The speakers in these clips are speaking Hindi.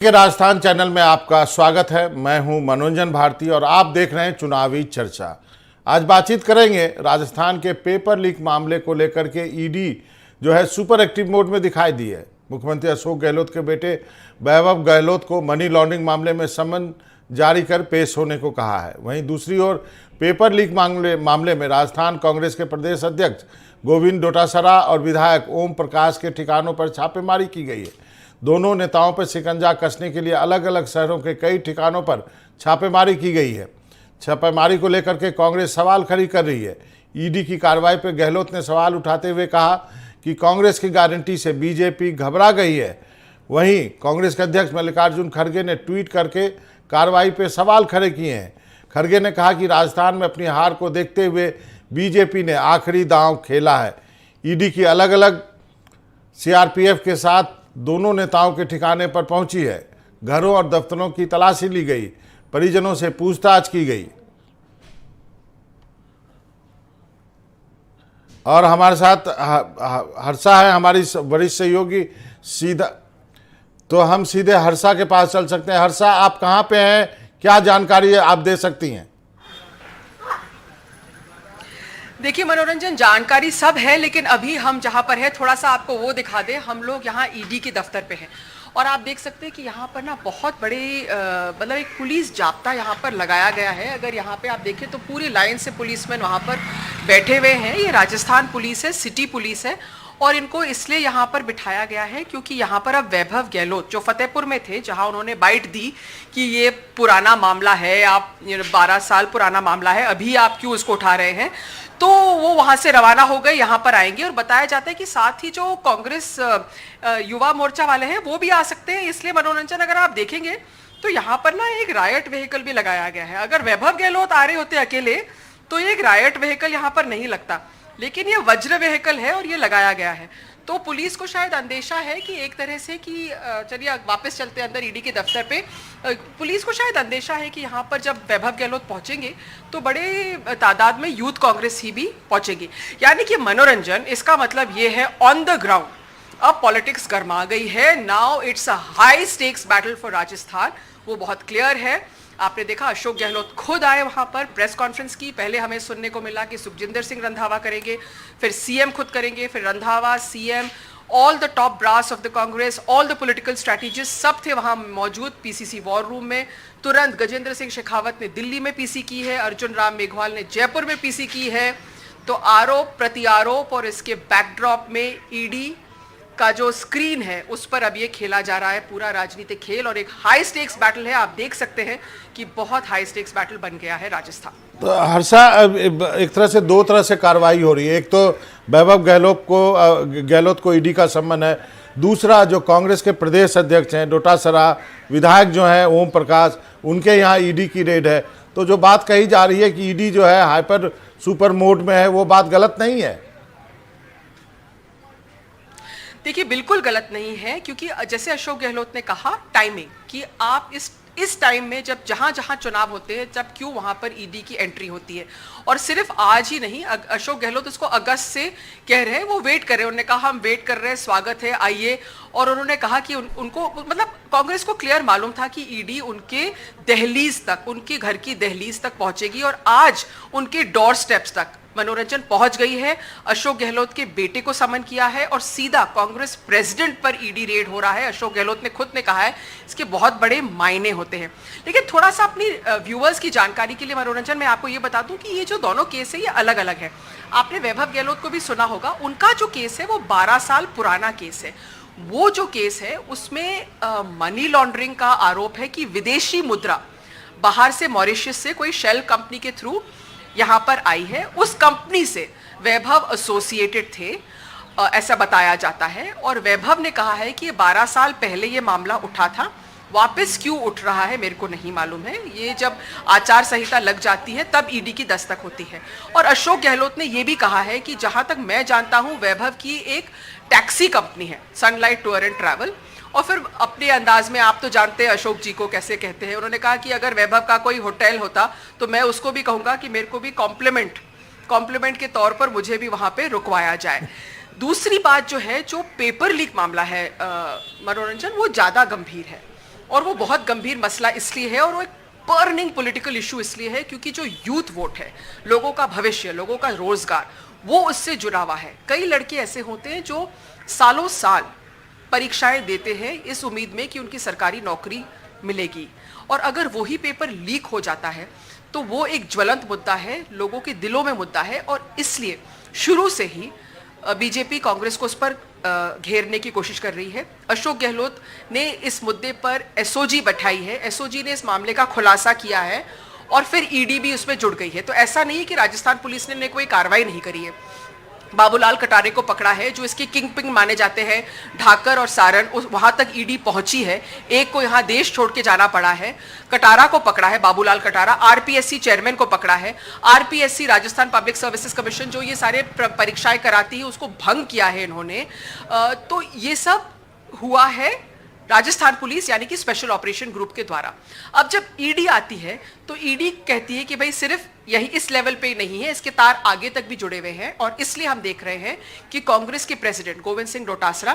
के राजस्थान चैनल में आपका स्वागत है। मैं हूं मनोरंजन भारती और आप देख रहे हैं चुनावी चर्चा। आज बातचीत करेंगे राजस्थान के पेपर लीक मामले को लेकर के। ईडी जो है सुपर एक्टिव मोड में दिखाई दी है। मुख्यमंत्री अशोक गहलोत के बेटे वैभव गहलोत को मनी लॉन्ड्रिंग मामले में समन जारी कर पेश होने को कहा है। वहीं दूसरी ओर पेपर लीक मामले में राजस्थान कांग्रेस के प्रदेश अध्यक्ष गोविंद डोटासरा और विधायक ओम प्रकाश के ठिकानों पर छापेमारी की गई है। दोनों नेताओं पर शिकंजा कसने के लिए अलग अलग शहरों के कई ठिकानों पर छापेमारी की गई है। छापेमारी को लेकर के कांग्रेस सवाल खड़ी कर रही है। ईडी की कार्रवाई पर गहलोत ने सवाल उठाते हुए कहा कि कांग्रेस की गारंटी से बीजेपी घबरा गई है। वहीं कांग्रेस के अध्यक्ष मल्लिकार्जुन खड़गे ने ट्वीट करके कार्रवाई पर सवाल खड़े किए हैं। खड़गे ने कहा कि राजस्थान में अपनी हार को देखते हुए बीजेपी ने आखिरी दांव खेला है। ईडी की अलग अलग सीआरपीएफ के साथ दोनों नेताओं के ठिकाने पर पहुंची है। घरों और दफ्तरों की तलाशी ली गई, परिजनों से पूछताछ की गई। और हमारे साथ हर्षा है, हमारी वरिष्ठ सहयोगी। हम सीधे हर्षा के पास चल सकते हैं। हर्षा, आप कहां पे हैं, क्या जानकारी आप दे सकती हैं? देखिए मनोरंजन, जानकारी सब है, लेकिन अभी हम जहां पर है थोड़ा सा आपको वो दिखा दे। हम लोग यहाँ ईडी के दफ्तर पे हैं और आप देख सकते हैं कि यहाँ पर ना बहुत बड़े मतलब एक पुलिस जाब्ता यहाँ पर लगाया गया है। अगर यहाँ पे आप देखें तो पूरी लाइन से पुलिसमैन वहाँ पर बैठे हुए हैं। ये राजस्थान पुलिस है, सिटी पुलिस है, और इनको इसलिए यहाँ पर बिठाया गया है क्योंकि यहाँ पर अब वैभव गहलोत जो फतेहपुर में थे, जहाँ उन्होंने बाइट दी कि ये पुराना मामला है, आप 12 साल पुराना मामला है, अभी आप क्यों इसको उठा रहे हैं, तो वो वहां से रवाना हो गए, यहाँ पर आएंगे। और बताया जाता है कि साथ ही जो कांग्रेस युवा मोर्चा वाले हैं वो भी आ सकते हैं। इसलिए मनोरंजन, अगर आप देखेंगे तो यहाँ पर ना एक रायट व्हीकल भी लगाया गया है। अगर वैभव गहलोत आ रहे होते अकेले तो एक रायट व्हीकल यहाँ पर नहीं लगता, लेकिन ये वज्र व्हीकल है और ये लगाया गया है। तो पुलिस को शायद अंदेशा है कि एक तरह से कि चलिए वापस चलते हैं अंदर ईडी के दफ्तर पे। पुलिस को शायद अंदेशा है कि यहाँ पर जब वैभव गहलोत पहुंचेंगे तो बड़े तादाद में यूथ कांग्रेस ही भी पहुंचेगी। यानी कि मनोरंजन, इसका मतलब ये है ऑन द ग्राउंड अब पॉलिटिक्स गर्मा गई है। Now it's a high stakes battle for Rajasthan, वो बहुत क्लियर है। आपने देखा अशोक गहलोत खुद आए वहां पर, प्रेस कॉन्फ्रेंस की। पहले हमें सुनने को मिला कि सुखजिंदर सिंह रंधावा करेंगे, फिर सीएम खुद करेंगे, फिर Randhawa, CM, all the top brass of the Congress, all the political strategist सब थे वहां मौजूद पीसीसी वॉर रूम में। तुरंत गजेंद्र सिंह शेखावत ने दिल्ली में पीसी की है, अर्जुन राम मेघवाल ने जयपुर में पीसी की है। तो आरोप प्रति आरोप और इसके बैकड्रॉप में ईडी का जो स्क्रीन है उस पर अब ये खेला जा रहा है पूरा राजनीतिक खेल, और एक हाई स्टेक्स बैटल है। आप देख सकते हैं कि बहुत हाई स्टेक्स बैटल बन गया है राजस्थान। तो हर्षा, एक तरह से दो तरह से कार्रवाई हो रही है। एक तो वैभव गहलोत को ईडी का सम्मन है, दूसरा जो कांग्रेस के प्रदेश अध्यक्ष हैं डोटासरा, विधायक जो हैं ओम प्रकाश, उनके यहाँ ईडी की रेड है। तो जो बात कही जा रही है कि ईडी जो है हाइपर सुपर मोड में है, वो बात गलत नहीं है? देखिए बिल्कुल गलत नहीं है, क्योंकि जैसे अशोक गहलोत ने कहा टाइमिंग, कि आप इस टाइम में जब जहां जहां चुनाव होते हैं जब क्यों वहां पर ईडी की एंट्री होती है। और सिर्फ आज ही नहीं, अशोक गहलोत उसको अगस्त से कह रहे हैं, वो वेट कर रहे हैं। उन्होंने कहा हम वेट कर रहे हैं, स्वागत है, आइए। और उन्होंने कहा कि उनको मतलब कांग्रेस को क्लियर मालूम था कि ईडी उनके दहलीज तक, उनके घर की दहलीज तक पहुंचेगी, और आज उनके डोर स्टेप्स तक मनोरंजन पहुंच गई है। अशोक गहलोत के बेटे को समन किया है और सीधा कांग्रेस प्रेसिडेंट पर ईडी रेड हो रहा है। अशोक गहलोत ने खुद ने कहा है इसके बहुत बड़े मायने होते हैं। लेकिन थोड़ा सा अपनी व्यूअर्स की जानकारी के लिए मनोरंजन, मैं आपको ये बता दूं कि ये जो दोनों केस है ये अलग अलग है। आपने वैभव गहलोत को भी सुना होगा, उनका जो केस है वो 12 साल पुराना केस है। वो जो केस है उसमें मनी लॉन्ड्रिंग का आरोप है कि विदेशी मुद्रा बाहर से, मॉरिशस से कोई शेल कंपनी के थ्रू यहाँ पर आई है। उस कंपनी से वैभव एसोसिएटेड थे, ऐसा बताया जाता है। और वैभव ने कहा है कि 12 साल पहले ये मामला उठा था, वापस क्यों उठ रहा है मेरे को नहीं मालूम है। ये जब आचार संहिता लग जाती है तब ईडी की दस्तक होती है। और अशोक गहलोत ने यह भी कहा है कि जहां तक मैं जानता हूं वैभव की एक टैक्सी कंपनी है, सनलाइट टूर एंड ट्रैवल। और फिर अपने अंदाज में, आप तो जानते हैं अशोक जी को कैसे कहते हैं, उन्होंने कहा कि अगर वैभव का कोई होटल होता तो मैं उसको भी कहूंगा कि मेरे को भी कॉम्प्लीमेंट के तौर पर मुझे भी वहां पे रुकवाया जाए। दूसरी बात जो है, जो पेपर लीक मामला है मनोरंजन, वो ज्यादा गंभीर है। और वो बहुत गंभीर मसला इसलिए है और वो एक बर्निंग पॉलिटिकल इशू इसलिए है क्योंकि जो यूथ वोट है, लोगों का भविष्य, लोगों का रोजगार, वो उससे जुड़ा हुआ है। कई लड़के ऐसे होते हैं जो सालों साल परीक्षाएं देते हैं इस उम्मीद में कि उनकी सरकारी नौकरी मिलेगी, और अगर वही पेपर लीक हो जाता है तो वो एक ज्वलंत मुद्दा है, लोगों के दिलों में मुद्दा है, और इसलिए शुरू से ही बीजेपी कांग्रेस को उस पर घेरने की कोशिश कर रही है। अशोक गहलोत ने इस मुद्दे पर एसओजी बैठाई है, एसओजी ने इस मामले का खुलासा किया है और फिर ईडी भी उसमें जुड़ गई है। तो ऐसा नहीं है कि राजस्थान पुलिस ने कोई कार्रवाई नहीं करी है। बाबूलाल कटारे को पकड़ा है जो इसके किंग पिंग माने जाते हैं, ढाकर और सारण, वहां तक ईडी पहुंची है। एक को यहां देश छोड़ के जाना पड़ा है। कटारा को पकड़ा है, बाबूलाल कटारा। आरपीएससी चेयरमैन को पकड़ा है। RPSC Rajasthan public services commission जो ये सारे परीक्षाएं कराती है उसको भंग किया है इन्होंने। तो ये सब हुआ है राजस्थान पुलिस यानी कि स्पेशल ऑपरेशन ग्रुप के द्वारा। अब जब ईडी आती है तो ईडी कहती है कि भाई सिर्फ यही इस लेवल पे नहीं है, इसके तार आगे तक भी जुड़े हुए हैं, और इसलिए हम देख रहे हैं कि कांग्रेस के प्रेसिडेंट गोविंद सिंह डोटासरा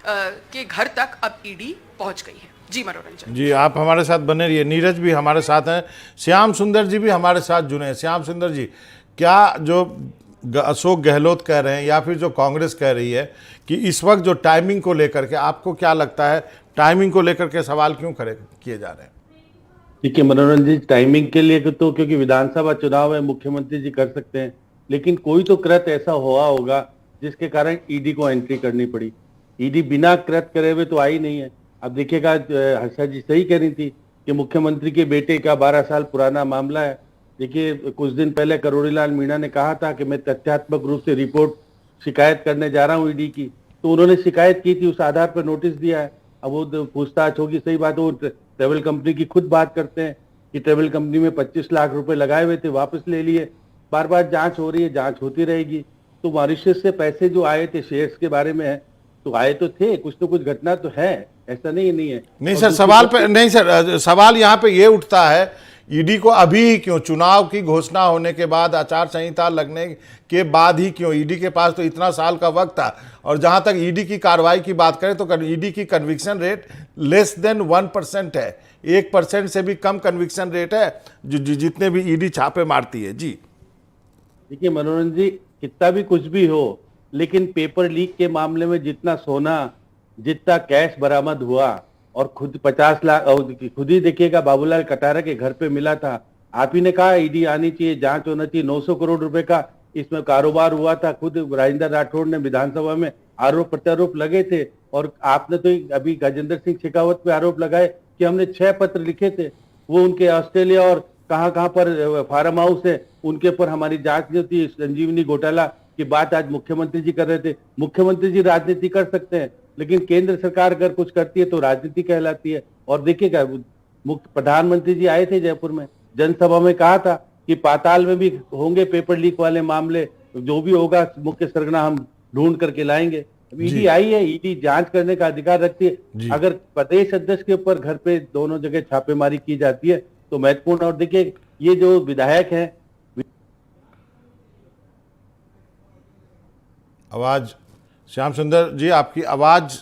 के घर तक अब ईडी पहुंच गई है। जी मनोरंजन जी, आप हमारे साथ बने रहिए। नीरज भी हमारे साथ हैं, श्याम सुंदर जी भी हमारे साथ जुड़े हैं। श्याम सुंदर जी, क्या जो अशोक गहलोत कह रहे हैं या फिर जो कांग्रेस कह रही है कि इस वक्त जो टाइमिंग को लेकर के, आपको क्या लगता है टाइमिंग को लेकर के सवाल क्यों खड़े किए जा रहे हैं? ठीक है मनोरंजन जी, टाइमिंग के लिए तो क्योंकि विधानसभा चुनाव है, मुख्यमंत्री जी कर सकते हैं, लेकिन कोई तो कृत ऐसा हुआ होगा जिसके कारण ईडी को एंट्री करनी पड़ी। ईडी बिना कृत करे हुए तो आई नहीं है। अब देखिएगा, हर्षा जी सही कह रही थी कि मुख्यमंत्री के बेटे का 12 साल पुराना मामला है। देखिए, कुछ दिन पहले करोड़ीलाल मीणा ने कहा था कि मैं तथ्यात्मक रूप से रिपोर्ट शिकायत करने जा रहा हूँ ईडी की, तो उन्होंने शिकायत की थी, उस आधार पर नोटिस दिया है। अब वो पूछताछ होगी, सही बात है। वो ट्रेवल कंपनी की खुद बात करते हैं कि ट्रेवल कंपनी में 25 लाख रुपए लगाए हुए थे, वापस ले लिए। बार बार जांच हो रही है, जांच होती रहेगी। तो मॉरिशस से पैसे जो आए थे शेयर्स के बारे में है, तो आए तो थे, कुछ तो कुछ घटना तो है, ऐसा नहीं है। नहीं सर, सवाल यहाँ पे ये उठता है, ईडी को अभी क्यों, चुनाव की घोषणा होने के बाद, आचार संहिता लगने के बाद ही क्यों? ईडी के पास तो इतना साल का वक्त था। और जहां तक ईडी की कार्रवाई की बात करें तो ईडी की कन्विक्शन रेट लेस देन 1% है, 1% से भी कम कन्विक्शन रेट है जितने भी ईडी छापे मारती है। जी देखिए मनोरंजन जी, कितना भी कुछ भी हो, लेकिन पेपर लीक के मामले में जितना सोना, जितना कैश बरामद हुआ, और खुद 50 लाख, खुद ही देखिएगा बाबूलाल कटारा के घर पे मिला था। आप ही ने कहा ईडी आनी चाहिए, जांच होना चाहिए। 900 करोड़ रुपए का इसमें कारोबार हुआ था। खुद राजेंद्र राठौड़ ने विधानसभा में आरोप प्रत्यारोप लगे थे, और आपने तो अभी गजेंद्र सिंह शेखावत पे आरोप लगाए कि हमने 6 पत्र लिखे थे। वो उनके ऑस्ट्रेलिया और कहाँ पर फार्म हाउस है, उनके ऊपर हमारी जांच नहीं होती। संजीवनी घोटाला की बात आज मुख्यमंत्री जी कर रहे थे। मुख्यमंत्री जी राजनीति कर सकते हैं, लेकिन केंद्र सरकार अगर कुछ करती है तो राजनीति कहलाती है। और देखिएगा, प्रधानमंत्री जी आए थे जयपुर में, जनसभा में कहा था कि पाताल में भी होंगे पेपर लीक वाले मामले, जो भी होगा मुख्य सरगना हम ढूंढ करके लाएंगे। ईडी आई है, ईडी जांच करने का अधिकार रखती है। अगर प्रदेश अध्यक्ष के ऊपर घर पे दोनों जगह छापेमारी की जाती है तो महत्वपूर्ण। और देखिए, ये जो विधायक हैं, आवाज, श्याम सुंदर जी आपकी आवाज़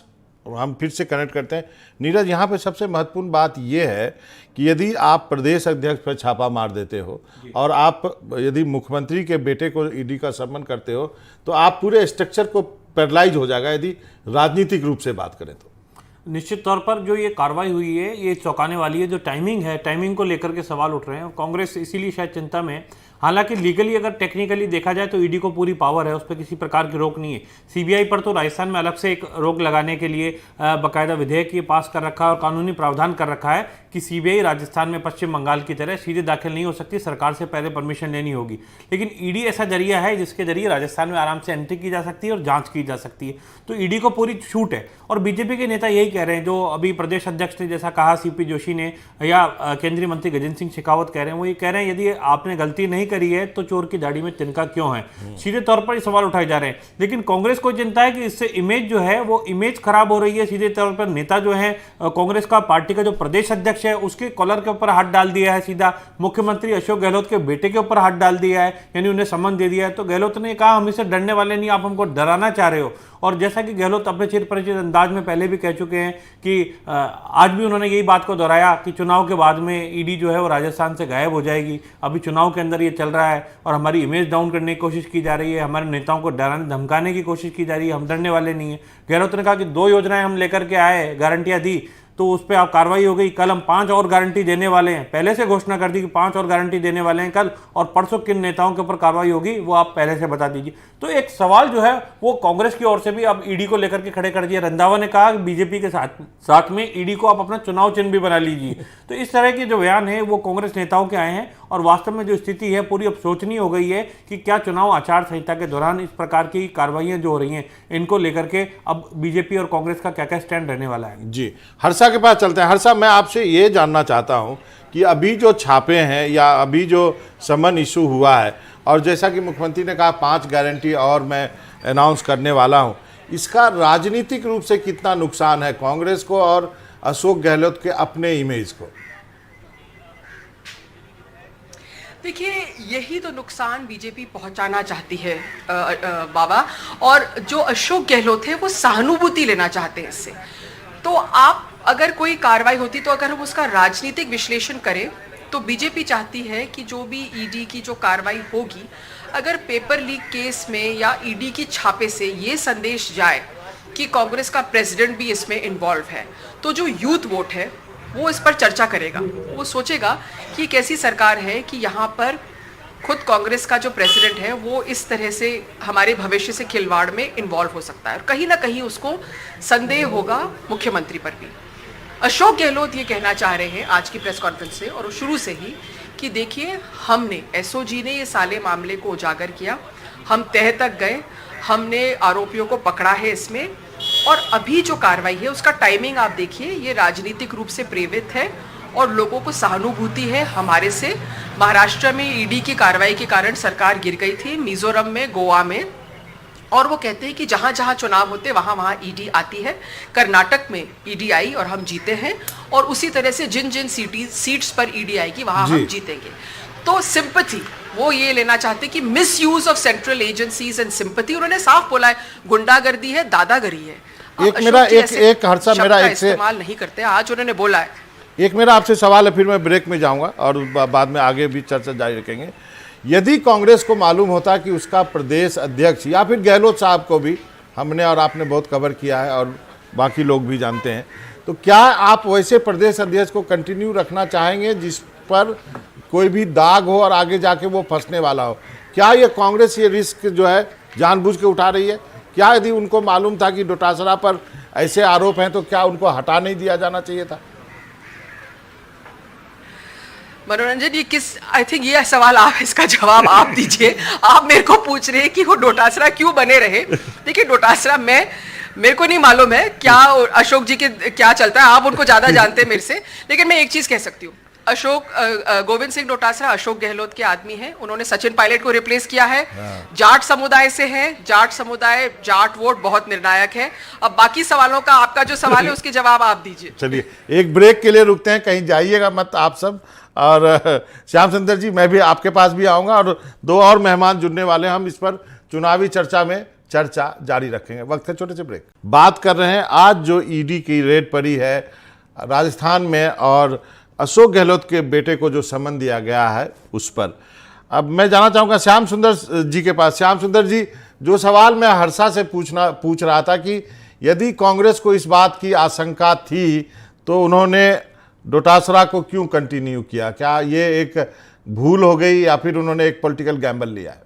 हम फिर से कनेक्ट करते हैं। नीरज, यहाँ पे सबसे महत्वपूर्ण बात यह है कि यदि आप प्रदेश अध्यक्ष पर छापा मार देते हो और आप यदि मुख्यमंत्री के बेटे को ईडी का समन करते हो तो आप पूरे स्ट्रक्चर को पैरालाइज हो जाएगा, यदि राजनीतिक रूप से बात करें तो। निश्चित तौर पर जो ये कार्रवाई हुई है ये चौंकाने वाली है। जो टाइमिंग है, टाइमिंग को लेकर के सवाल उठ रहे हैं और कांग्रेस इसीलिए शायद चिंता में है। हालांकि लीगली अगर टेक्निकली देखा जाए तो ईडी को पूरी पावर है, उस पर किसी प्रकार की रोक नहीं है। सीबीआई पर तो राजस्थान में अलग से एक रोक लगाने के लिए बाकायदा विधेयक ये पास कर रखा है और कानूनी प्रावधान कर रखा है कि सीबीआई राजस्थान में पश्चिम बंगाल की तरह सीधे दाखिल नहीं हो सकती, सरकार से पहले परमिशन लेनी होगी। लेकिन ईडी ऐसा जरिया है जिसके जरिए राजस्थान में आराम से एंट्री की जा सकती है और जाँच की जा सकती है। तो ईडी को पूरी छूट है। और बीजेपी के नेता यही कह रहे हैं, जो अभी प्रदेश अध्यक्ष ने जैसा कहा सीपी जोशी ने, या केंद्रीय मंत्री गजेंद्र सिंह शेखावत कह रहे हैं, वो ये कह रहे हैं यदि आपने गलती नहीं नहीं करी है तो चोर की दाढ़ी में तिनका क्यों है, सीधे तौर पर ये सवाल उठाए जा रहे हैं। लेकिन कांग्रेस को चिंता है कि इससे इमेज जो है वो इमेज खराब हो रही है। सीधे तौर पर नेता जो है कांग्रेस का, पार्टी का जो प्रदेश अध्यक्ष है, उसके कॉलर के ऊपर हाथ डाल दिया है, सीधा मुख्यमंत्री अशोक गहलोत के बेटे के ऊपर हाथ डाल दिया है, यानी उन्हें सम्मन दे दिया है। तो गहलोत ने कहा हम इससे डरने वाले नहीं, आप हमको डराना चाह रहे हो। और जैसा कि गहलोत अपने चिर परिचित अंदाज में पहले भी कह चुके हैं कि आज भी उन्होंने यही बात को दोहराया कि चुनाव के बाद में ईडी जो है वो राजस्थान से गायब हो जाएगी। अभी चुनाव के अंदर ये चल रहा है और हमारी इमेज डाउन करने की कोशिश की जा रही है, हमारे नेताओं को डराने धमकाने की कोशिश की जा रही है, हम डरने वाले नहीं है। गहलोत ने कहा कि 2 योजनाएं हम लेकर के आए, गारंटियां दी तो उस पर आप कार्रवाई हो गई, कल हम 5 और गारंटी देने वाले हैं, पहले से घोषणा कर दी कि 5 और गारंटी देने वाले हैं कल, और परसों किन नेताओं के ऊपर कार्रवाई होगी वो आप पहले से बता दीजिए। तो एक सवाल जो है वो कांग्रेस की ओर से भी अब ईडी को लेकर के खड़े कर दिया। रंधावा ने कहा कि बीजेपी के साथ में ईडी को आप अपना चुनाव चिन्ह भी बना लीजिए। तो इस तरह के जो बयान है वो कांग्रेस नेताओं के आए हैं और वास्तव में जो स्थिति है पूरी अब सोचनी हो गई है कि क्या चुनाव आचार संहिता के दौरान इस प्रकार की कार्रवाइयां जो हो रही हैं इनको लेकर के अब बीजेपी और कांग्रेस का क्या क्या स्टैंड रहने वाला है। जी, हर्षा के पास चलते हैं। हर्षा, मैं आपसे ये जानना चाहता हूं कि अभी जो छापे हैं या अभी जो समन इशू हुआ है, और जैसा कि मुख्यमंत्री ने कहा 5 गारंटी और मैं अनाउंस करने वाला हूं, इसका राजनीतिक रूप से कितना नुकसान है कांग्रेस को और अशोक गहलोत के अपने इमेज को? देखिए, यही तो नुकसान बीजेपी पहुंचाना चाहती है बाबा, और जो अशोक गहलोत है वो सहानुभूति लेना चाहते हैं इससे। तो आप अगर कोई कार्रवाई होती तो अगर हम उसका राजनीतिक विश्लेषण करें तो बीजेपी चाहती है कि जो भी ईडी की जो कार्रवाई होगी, अगर पेपर लीक केस में या ईडी की छापे से ये संदेश जाए कि कांग्रेस का प्रेसिडेंट भी इसमें इन्वॉल्व है, तो जो यूथ वोट है वो इस पर चर्चा करेगा। वो सोचेगा कि एक ऐसी सरकार है कि यहाँ पर खुद कांग्रेस का जो प्रेसिडेंट है वो इस तरह से हमारे भविष्य से खिलवाड़ में इन्वॉल्व हो सकता है, और कहीं ना कहीं उसको संदेह होगा मुख्यमंत्री पर भी। अशोक गहलोत ये कहना चाह रहे हैं आज की प्रेस कॉन्फ्रेंस से और शुरू से ही कि देखिए, हमने एसओजी ने ये साले मामले को उजागर किया, हम तह तक गए, हमने आरोपियों को पकड़ा है इसमें, और अभी जो कार्रवाई है उसका टाइमिंग आप देखिए, ये राजनीतिक रूप से प्रेरित है और लोगों को सहानुभूति है हमारे से। महाराष्ट्र में ईडी की कार्रवाई के कारण सरकार गिर गई थी, मिजोरम में, गोवा में, और वो कहते हैं कि जहां जहां चुनाव होते वहां वहां ईडी आती है। कर्नाटक में ईडी आई और हम जीते हैं, और उसी तरह से जिन जिन सीट्स पर ईडी आएगी वहां हम जीतेंगे। तो सिंपैथी वो ये लेना चाहते कि miss use of central agencies and sympathy, उन्होंने साफ बोला है गुंडागर्दी है, दादागिरी है। एक हर्षा मेरा एक से इस्तेमाल नहीं करते, आज उन्होंने बोला है। एक मेरा आपसे सवाल है, फिर मैं ब्रेक में जाऊंगा और बाद में आगे भी चर्चा जारी रखेंगे। यदि कांग्रेस को मालूम होता कि उसका प्रदेश अध्यक्ष या फिर गहलोत साहब को भी हमने और आपने बहुत कवर किया है और बाकी लोग भी जानते हैं, तो क्या आप वैसे प्रदेश अध्यक्ष को कंटिन्यू रखना चाहेंगे जिस पर कोई भी दाग हो और आगे जाके वो फंसने वाला हो? क्या ये कांग्रेस ये रिस्क जो है जानबूझ के उठा रही है? क्या यदि उनको मालूम था कि डोटासरा पर ऐसे आरोप हैं तो क्या उनको हटा नहीं दिया जाना चाहिए था? मनोरंजन, ये किस, आई थिंक ये सवाल आप, इसका जवाब आप दीजिए। आप मेरे को पूछ रहे हैं कि वो डोटासरा क्यों बने रहे। देखिए, डोटासरा मेरे को नहीं मालूम है क्या अशोक जी के क्या चलता है, आप उनको ज्यादा जानते हैं मेरे से, लेकिन मैं एक चीज कह सकती हूँ, गोविंद सिंह डोटासरा अशोक गहलोत के आदमी हैं, उन्होंने सचिन पायलट को रिप्लेस किया है, जाट समुदाय से है, जाट समुदाय, जाट वोट बहुत निर्णायक है। अब बाकी सवालों का, आपका जो सवाल है उसके जवाब आप दीजिए। चलिए एक ब्रेक के लिए रुकते हैं, कहीं जाइएगा मत आप सब। और श्याम सुंदर जी, मैं भी आपके पास भी आऊँगा और 2 और मेहमान जुड़ने वाले हैं, हम इस पर चुनावी चर्चा में चर्चा जारी रखेंगे। वक्त है छोटे से ब्रेक। बात कर रहे हैं आज जो ईडी की रेड पड़ी है राजस्थान में और अशोक गहलोत के बेटे को जो समन दिया गया है उस पर। अब मैं जाना चाहूँगा श्याम सुंदर जी के पास। श्याम सुंदर जी, जो सवाल मैं हर्षा से पूछ रहा था कि यदि कांग्रेस को इस बात की आशंका थी तो उन्होंने डोटासरा को क्यों कंटिन्यू किया? क्या ये एक भूल हो गई या फिर उन्होंने एक पॉलिटिकल गैम्बल लिया है?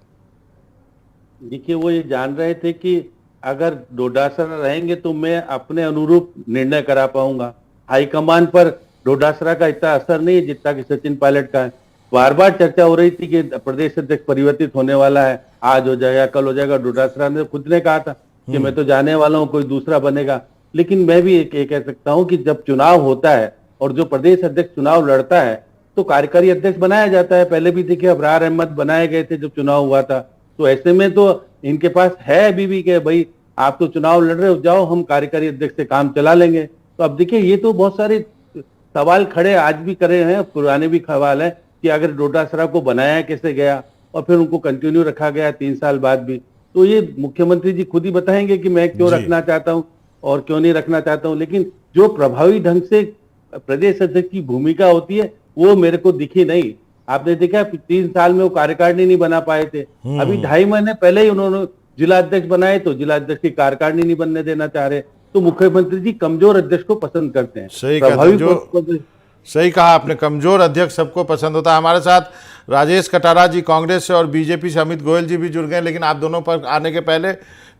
देखिए, वो ये जान रहे थे कि अगर डोटासरा रहेंगे तो मैं अपने अनुरूप निर्णय करा पाऊंगा। हाईकमान पर डोटासरा का इतना असर नहीं है जितना कि सचिन पायलट का है। बार बार चर्चा हो रही थी कि प्रदेश अध्यक्ष परिवर्तित होने वाला है, आज हो जाएगा, कल हो जाएगा। डोटासरा ने खुद ने कहा था कि मैं तो जाने वाला हूँ, कोई दूसरा बनेगा। लेकिन मैं भी एक कह सकता हूँ कि जब चुनाव होता है और जो प्रदेश अध्यक्ष चुनाव लड़ता है तो कार्यकारी अध्यक्ष बनाया जाता है। पहले भी देखिए अबरार अहमद बनाए गए थे जब चुनाव हुआ था। तो ऐसे में तो इनके पास है अभी भी कि भाई आप तो चुनाव लड़ रहे हो, जाओ हम कार्यकारी अध्यक्ष से काम चला लेंगे। तो अब देखिए ये तो बहुत सारे सवाल खड़े आज भी करे हैं, पुराने भी सवाल है कि अगर डोटासरा को बनाया कैसे गया और फिर उनको कंटिन्यू रखा गया 3 साल बाद भी। तो ये मुख्यमंत्री जी खुद ही बताएंगे कि मैं क्यों रखना चाहता हूं और क्यों नहीं रखना चाहता हूं। लेकिन जो प्रभावी ढंग से प्रदेश अध्यक्ष की भूमिका होती है वो मेरे को दिखी नहीं। आपने देखा 3 साल में वो कार्यकारिणी नहीं बना पाए थे। अभी 2.5 महीने पहले ही उन्होंने जिला अध्यक्ष बनाए तो जिला अध्यक्ष की कार्यकारिणी नहीं बनने देना चाह रहे। तो मुख्यमंत्री जी कमजोर अध्यक्ष को पसंद करते हैं। सही कहा, सही कहा आपने, कमजोर अध्यक्ष सबको पसंद होता है। हमारे साथ राजेश कटारा जी कांग्रेस से और बीजेपी से अमित गोयल जी भी जुड़ गए। लेकिन आप दोनों पर आने के पहले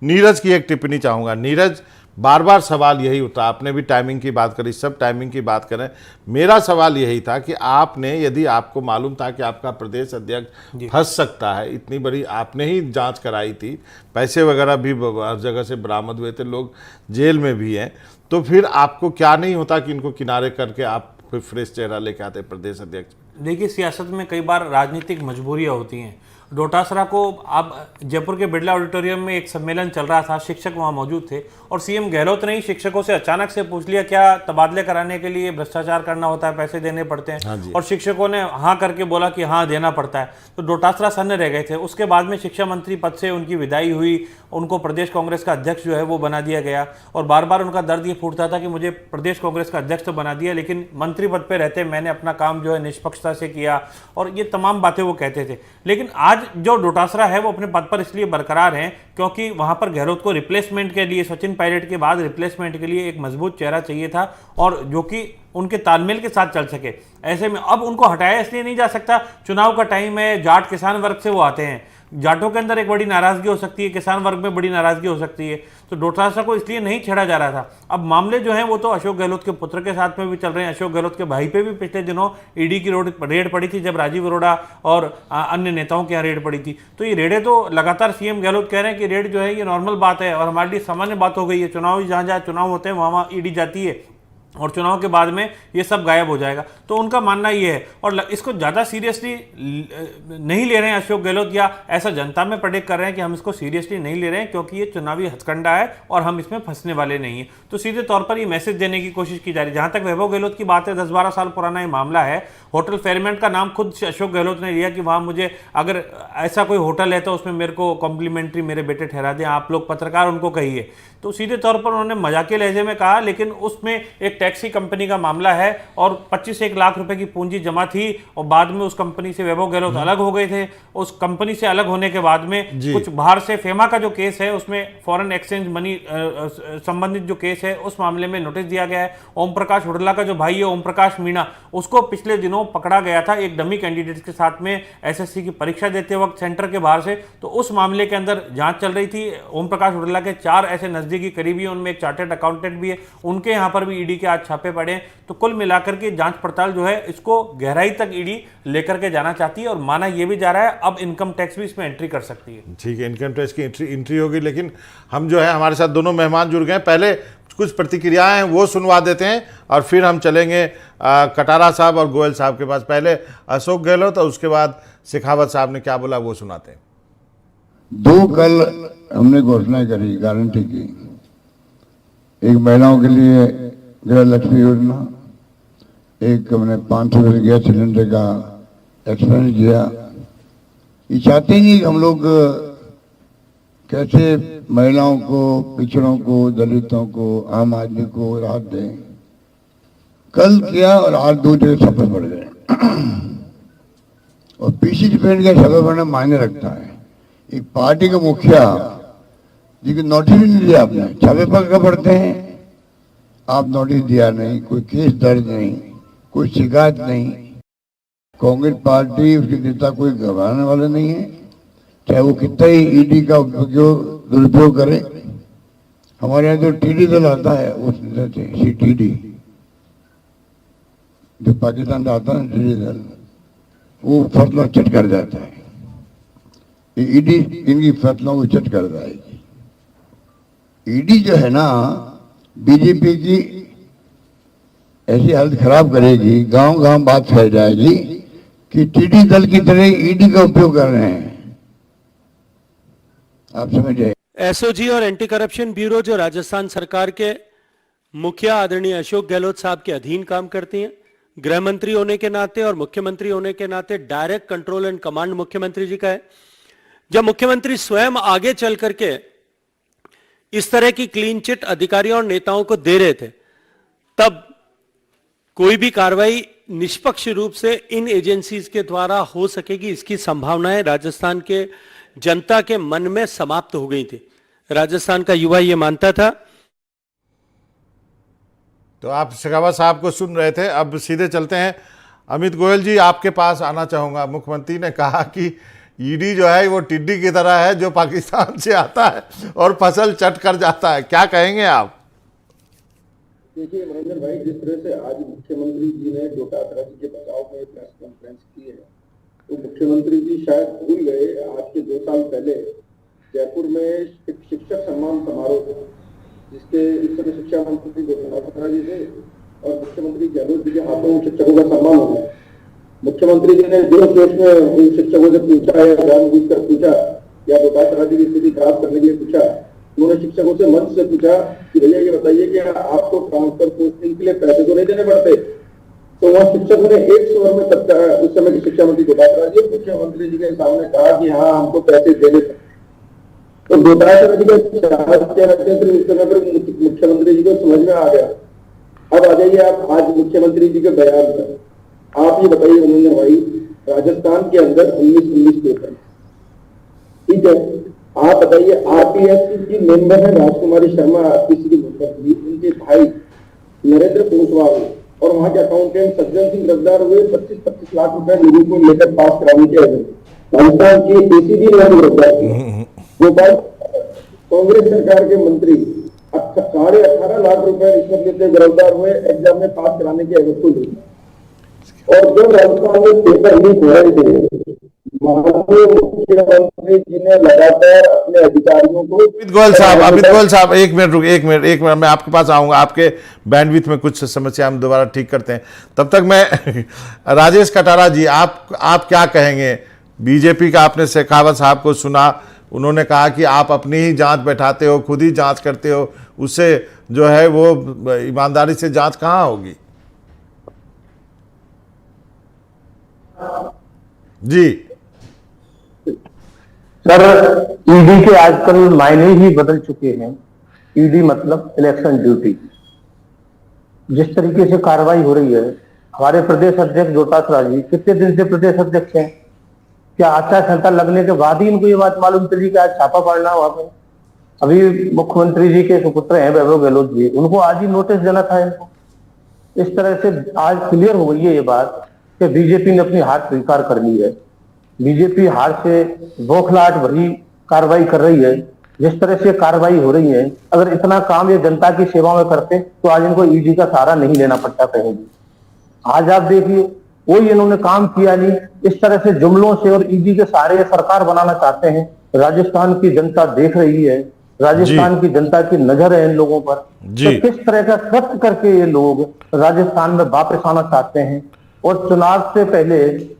नीरज की एक टिप्पणी चाहूँगा। नीरज, बार बार सवाल यही उठा, आपने भी टाइमिंग की बात करी, सब टाइमिंग की बात करें। मेरा सवाल यही था कि आपने, यदि आपको मालूम था कि आपका प्रदेश अध्यक्ष फंस सकता है, इतनी बड़ी आपने ही जांच कराई थी, पैसे वगैरह भी हर जगह से बरामद हुए थे, लोग जेल में भी हैं, तो फिर आपको क्या नहीं होता कि इनको किनारे करके आप कोई फ्रेश चेहरा लेके आते प्रदेश अध्यक्ष? देखिए, सियासत में कई बार राजनीतिक मजबूरियां होती हैं। डोटासरा को, अब जयपुर के बिरला ऑडिटोरियम में एक सम्मेलन चल रहा था, शिक्षक वहां मौजूद थे और सीएम गहलोत ने ही शिक्षकों से अचानक से पूछ लिया क्या तबादले कराने के लिए भ्रष्टाचार करना होता है, पैसे देने पड़ते हैं? हाँ, और शिक्षकों ने हाँ करके बोला कि हाँ देना पड़ता है। तो डोटासरा सन्न रह गए थे। उसके बाद में शिक्षा मंत्री पद से उनकी विदाई हुई, उनको प्रदेश कांग्रेस का अध्यक्ष जो है वो बना दिया गया और बार बार उनका दर्द ये फूटता था कि मुझे प्रदेश कांग्रेस का अध्यक्ष तो बना दिया, लेकिन मंत्री पद पे रहते मैंने अपना काम जो है निष्पक्षता से किया, और ये तमाम बातें वो कहते थे। लेकिन आज जो डोटासरा है वो अपने पद पर इसलिए बरकरार हैं क्योंकि वहां पर गहलोत को रिप्लेसमेंट के लिए, सचिन पायलट के बाद रिप्लेसमेंट के लिए एक मजबूत चेहरा चाहिए था और जो कि उनके तालमेल के साथ चल सके। ऐसे में अब उनको हटाया इसलिए नहीं जा सकता, चुनाव का टाइम है, जाट किसान वर्ग से वो आते हैं, जाटों के अंदर एक बड़ी नाराजगी हो सकती है, किसान वर्ग में बड़ी नाराजगी हो सकती है, तो डोटासरा को इसलिए नहीं छेड़ा जा रहा था। अब मामले जो हैं वो तो अशोक गहलोत के पुत्र के साथ में भी चल रहे हैं। अशोक गहलोत के भाई पे भी पिछले दिनों ईडी की रेड पड़ी थी, जब राजीव अरोड़ा और अन्य नेताओं के यहाँ रेड पड़ी थी। तो ये रेडें तो लगातार सीएम गहलोत कह रहे हैं कि रेड जो है ये नॉर्मल बात है और हमारे लिए सामान्य बात हो गई है। चुनाव जहाँ जहाँ चुनाव होते हैं वहाँ ईडी जाती है और चुनाव के बाद में ये सब गायब हो जाएगा। तो उनका मानना ये है और इसको ज़्यादा सीरियसली नहीं ले रहे हैं अशोक गहलोत, या ऐसा जनता में प्रेडिक्ट कर रहे हैं कि हम इसको सीरियसली नहीं ले रहे हैं क्योंकि ये चुनावी हथकंडा है और हम इसमें फंसने वाले नहीं हैं। तो सीधे तौर पर ये मैसेज देने की कोशिश की जा रही है। जहाँ तक वैभव गहलोत की बात है, 10-12 साल पुराना ये मामला है। होटल फेयरमेंट का नाम खुद अशोक गहलोत ने लिया कि वहाँ मुझे अगर ऐसा कोई होटल है तो उसमें मेरे को कॉम्प्लीमेंट्री मेरे बेटे ठहरा दें, आप लोग पत्रकार उनको कहिए। तो सीधे तौर पर उन्होंने मजाके लहजे में कहा, लेकिन उसमें एक टैक्सी कंपनी का मामला है और 25-1 लाख रुपए की पूंजी जमा थी और बाद में उस कंपनी से वैभव गहलोत अलग हो गए थे। उस कंपनी से अलग होने के बाद में कुछ बाहर से फेमा का जो केस है उसमें फॉरेन एक्सचेंज मनी संबंधित जो केस है उस मामले में नोटिस दिया गया है। ओम प्रकाश हुडला का जो भाई है ओम प्रकाश मीणा, उसको पिछले दिनों पकड़ा गया था एक डमी कैंडिडेट के साथ में एसएससी की परीक्षा देते वक्त सेंटर के बाहर से। तो उस मामले के अंदर जांच चल रही थी। ओम प्रकाश हुडला के 4 ऐसे नजदीकी करीबी, उनमें एक चार्टर्ड अकाउंटेंट भी है, उनके यहाँ पर भी ईडी के आज छापे पड़े। तो कुल मिलाकर के जांच पड़ताल जो है इसको गहराई तक ईडी लेकर के जाना चाहती है और माना यह भी जा रहा है अब इनकम टैक्स भी इसमें एंट्री कर सकती है। ठीक है, इनकम टैक्स की एंट्री होगी। लेकिन हम जो है, हमारे साथ दोनों मेहमान जुड़ गए, पहले कुछ प्रतिक्रियाएं हैं वो सुनवा देते हैं और फिर हम चलेंगे कटारा साहब और गोयल साहब के पास। पहले अशोक गहलोत और उसके बाद शेखावत साहब ने क्या बोला वो सुनाते हैं। 2 कल हमने घोषणा करी, गारंटी की, एक महिलाओं के लिए गृह लक्ष्मी योजना, एक हमने 500 रुपये गैस सिलेंडर का एक्सपेंस किया। ये चाहते हैं कि हम लोग कैसे महिलाओं को, पिछड़ों को, दलितों को, आम आदमी को राहत दें। कल किया और आज 2 जगह छापे पड़ गए और पीसी डिपेंड का छापे पड़ना मायने रखता है। एक पार्टी का मुखिया जिसको नोटिस भी नहीं दिया आपने, छापे पक्का पड़ते हैं। आप नोटिस दिया नहीं, कोई केस दर्ज नहीं, कोई शिकायत नहीं। कांग्रेस पार्टी, उसके नेता कोई घबराने वाले नहीं है, चाहे वो कितना ही ईडी का दुरुपयोग करे। हमारे यहाँ जो टीडी दल आता है उस सीटीडी जो पाकिस्तान से आता है टीडी दल, वो फसलों चट कर जाता है। ईडी इनकी फसलों को चट कर जाएगी। ईडी जो है ना बीजेपी की ऐसी हालत खराब करेगी, गांव गांव बात फैल जाएगी कि टीडी दल की तरह ईडी का उपयोग कर रहे हैं। आप समझिए। एसओजी और एंटी करप्शन ब्यूरो जो राजस्थान सरकार के मुखिया आदरणीय अशोक गहलोत साहब के अधीन काम करती हैं, गृह मंत्री होने के नाते और मुख्यमंत्री होने के नाते डायरेक्ट कंट्रोल एंड कमांड मुख्यमंत्री जी का है। जब मुख्यमंत्री स्वयं आगे चल करके इस तरह की क्लीन चिट अधिकारियों और नेताओं को दे रहे थे, तब कोई भी कार्रवाई निष्पक्ष रूप से इन एजेंसीज के द्वारा हो सकेगी, इसकी संभावनाएं राजस्थान के जनता के मन में समाप्त हो गई थी। राजस्थान का युवा ये मानता था। तो आप शेखावत साहब को सुन रहे थे। अब सीधे चलते हैं अमित गोयल जी, आपके पास आना चाहूँगा। मुख्यमंत्री ने कहा कि ईडी जो है वो टिड्डी की तरह है जो पाकिस्तान से आता है और फसल चट कर जाता है, क्या कहेंगे आप? देखिए मनोरंजन भाई, जिस तरह से आज मुख्यमंत्री जी ने डोटासरा जी के बचाव में प्रेस कॉन्फ्रेंस की है, तो मुख्यमंत्री जी शायद भूल गए आज के 2 साल पहले जयपुर में एक शिक्षक सम्मान समारोह, जिसके इस समय शिक्षा मंत्री डोटासरा जी थे और मुख्यमंत्री गहलोत जी के हाथों में शिक्षकों का सम्मान हो गया। मुख्यमंत्री जी ने जोश जोश में उन शिक्षकों से पूछा या जानबूझकर पूछा या डोटासरा जी की स्थिति खराब करने के लिए पूछा, उन्होंने शिक्षकों से मंच से पूछा कि भैया ये बताइए कि आपको ट्रांसफर पोस्टिंग के लिए पैसे तो नहीं देने पड़ते? तो वहाँ शिक्षकों ने एक स्वर में उस समय की शिक्षा मंत्री डोटासरा जी मुख्यमंत्री जी के सामने कहा कि हाँ हमको पैसे देने थे। तो डोटासरा जी के उस समय पर मुख्यमंत्री जी को समझ में आ गया। अब आ जाइए आप आज मुख्यमंत्री जी के बयान पर। आप ये बताइए मनोरंजन भाई, राजस्थान के अंदर 19 पेपर, ठीक है, आप बताइए आरपीएस की मेंबर है राजकुमारी शर्मा, आरपीसी की मेंबर थी, उनके भाई नरेंद्र पोसवाल और वहां के अकाउंटेंट सज्जन सिंह गिरफ्तार हुए 25-25 लाख रुपए लोगों को लेकर पास कराने के एवज। राजस्थान के एसीबी ने गिरफ्तार किया। गोपाल कांग्रेस सरकार के मंत्री 18.5 लाख रुपए रिश्वत लेते गिरफ्तार हुए एग्जाम में पास कराने के एवज को लेकर। और जब राजस्थान में पेपर लीक हो रहे थे, माननीय मुख्यमंत्री जी ने लगातार अपने अधिकारियों को। अमित गोयल साहब एक मिनट मैं आपके पास आऊंगा। आपके बैंडविड्थ में कुछ समस्या हम दोबारा ठीक करते हैं, तब तक मैं राजेश कटारा जी, आप क्या कहेंगे? बीजेपी का आपने शेखावत साहब को सुना, उन्होंने कहा कि आप अपनी ही जांच बैठाते हो, खुद ही जांच करते हो, उससे जो है वो ईमानदारी से जांच कहाँ होगी? जी सर, ईडी के आजकल मायने ही बदल चुके हैं। ईडी मतलब इलेक्शन ड्यूटी। जिस तरीके से कार्रवाई हो रही है, हमारे प्रदेश अध्यक्ष डोटासरा जी कितने दिन से प्रदेश अध्यक्ष हैं? क्या आचार संहिता लगने के बाद ही इनको ये बात मालूम चली कि आज छापा पड़ना वहां पे? अभी मुख्यमंत्री जी के सुपुत्र हैं वैभव गहलोत जी, उनको आज ही नोटिस देना था इनको। इस तरह से आज क्लियर हो गई है ये बात कि बीजेपी ने अपनी हार स्वीकार कर ली है। बीजेपी हार से बौखलाहट भरी कार्रवाई कर रही है। जिस तरह से कार्रवाई हो रही है, अगर इतना काम ये जनता की सेवा में करते तो आज इनको ईडी का सहारा नहीं लेना पड़ता कहीं भी। आज आप देखिए, कोई इन्होंने काम किया नहीं। इस तरह से जुमलों से और ईडी के सहारे सरकार बनाना चाहते हैं। राजस्थान की जनता देख रही है, राजस्थान की जनता की नजर है इन लोगों पर। तो किस तरह का कृत्य करके ये लोग राजस्थान में वापस आना चाहते हैं। और चुनाव से पहले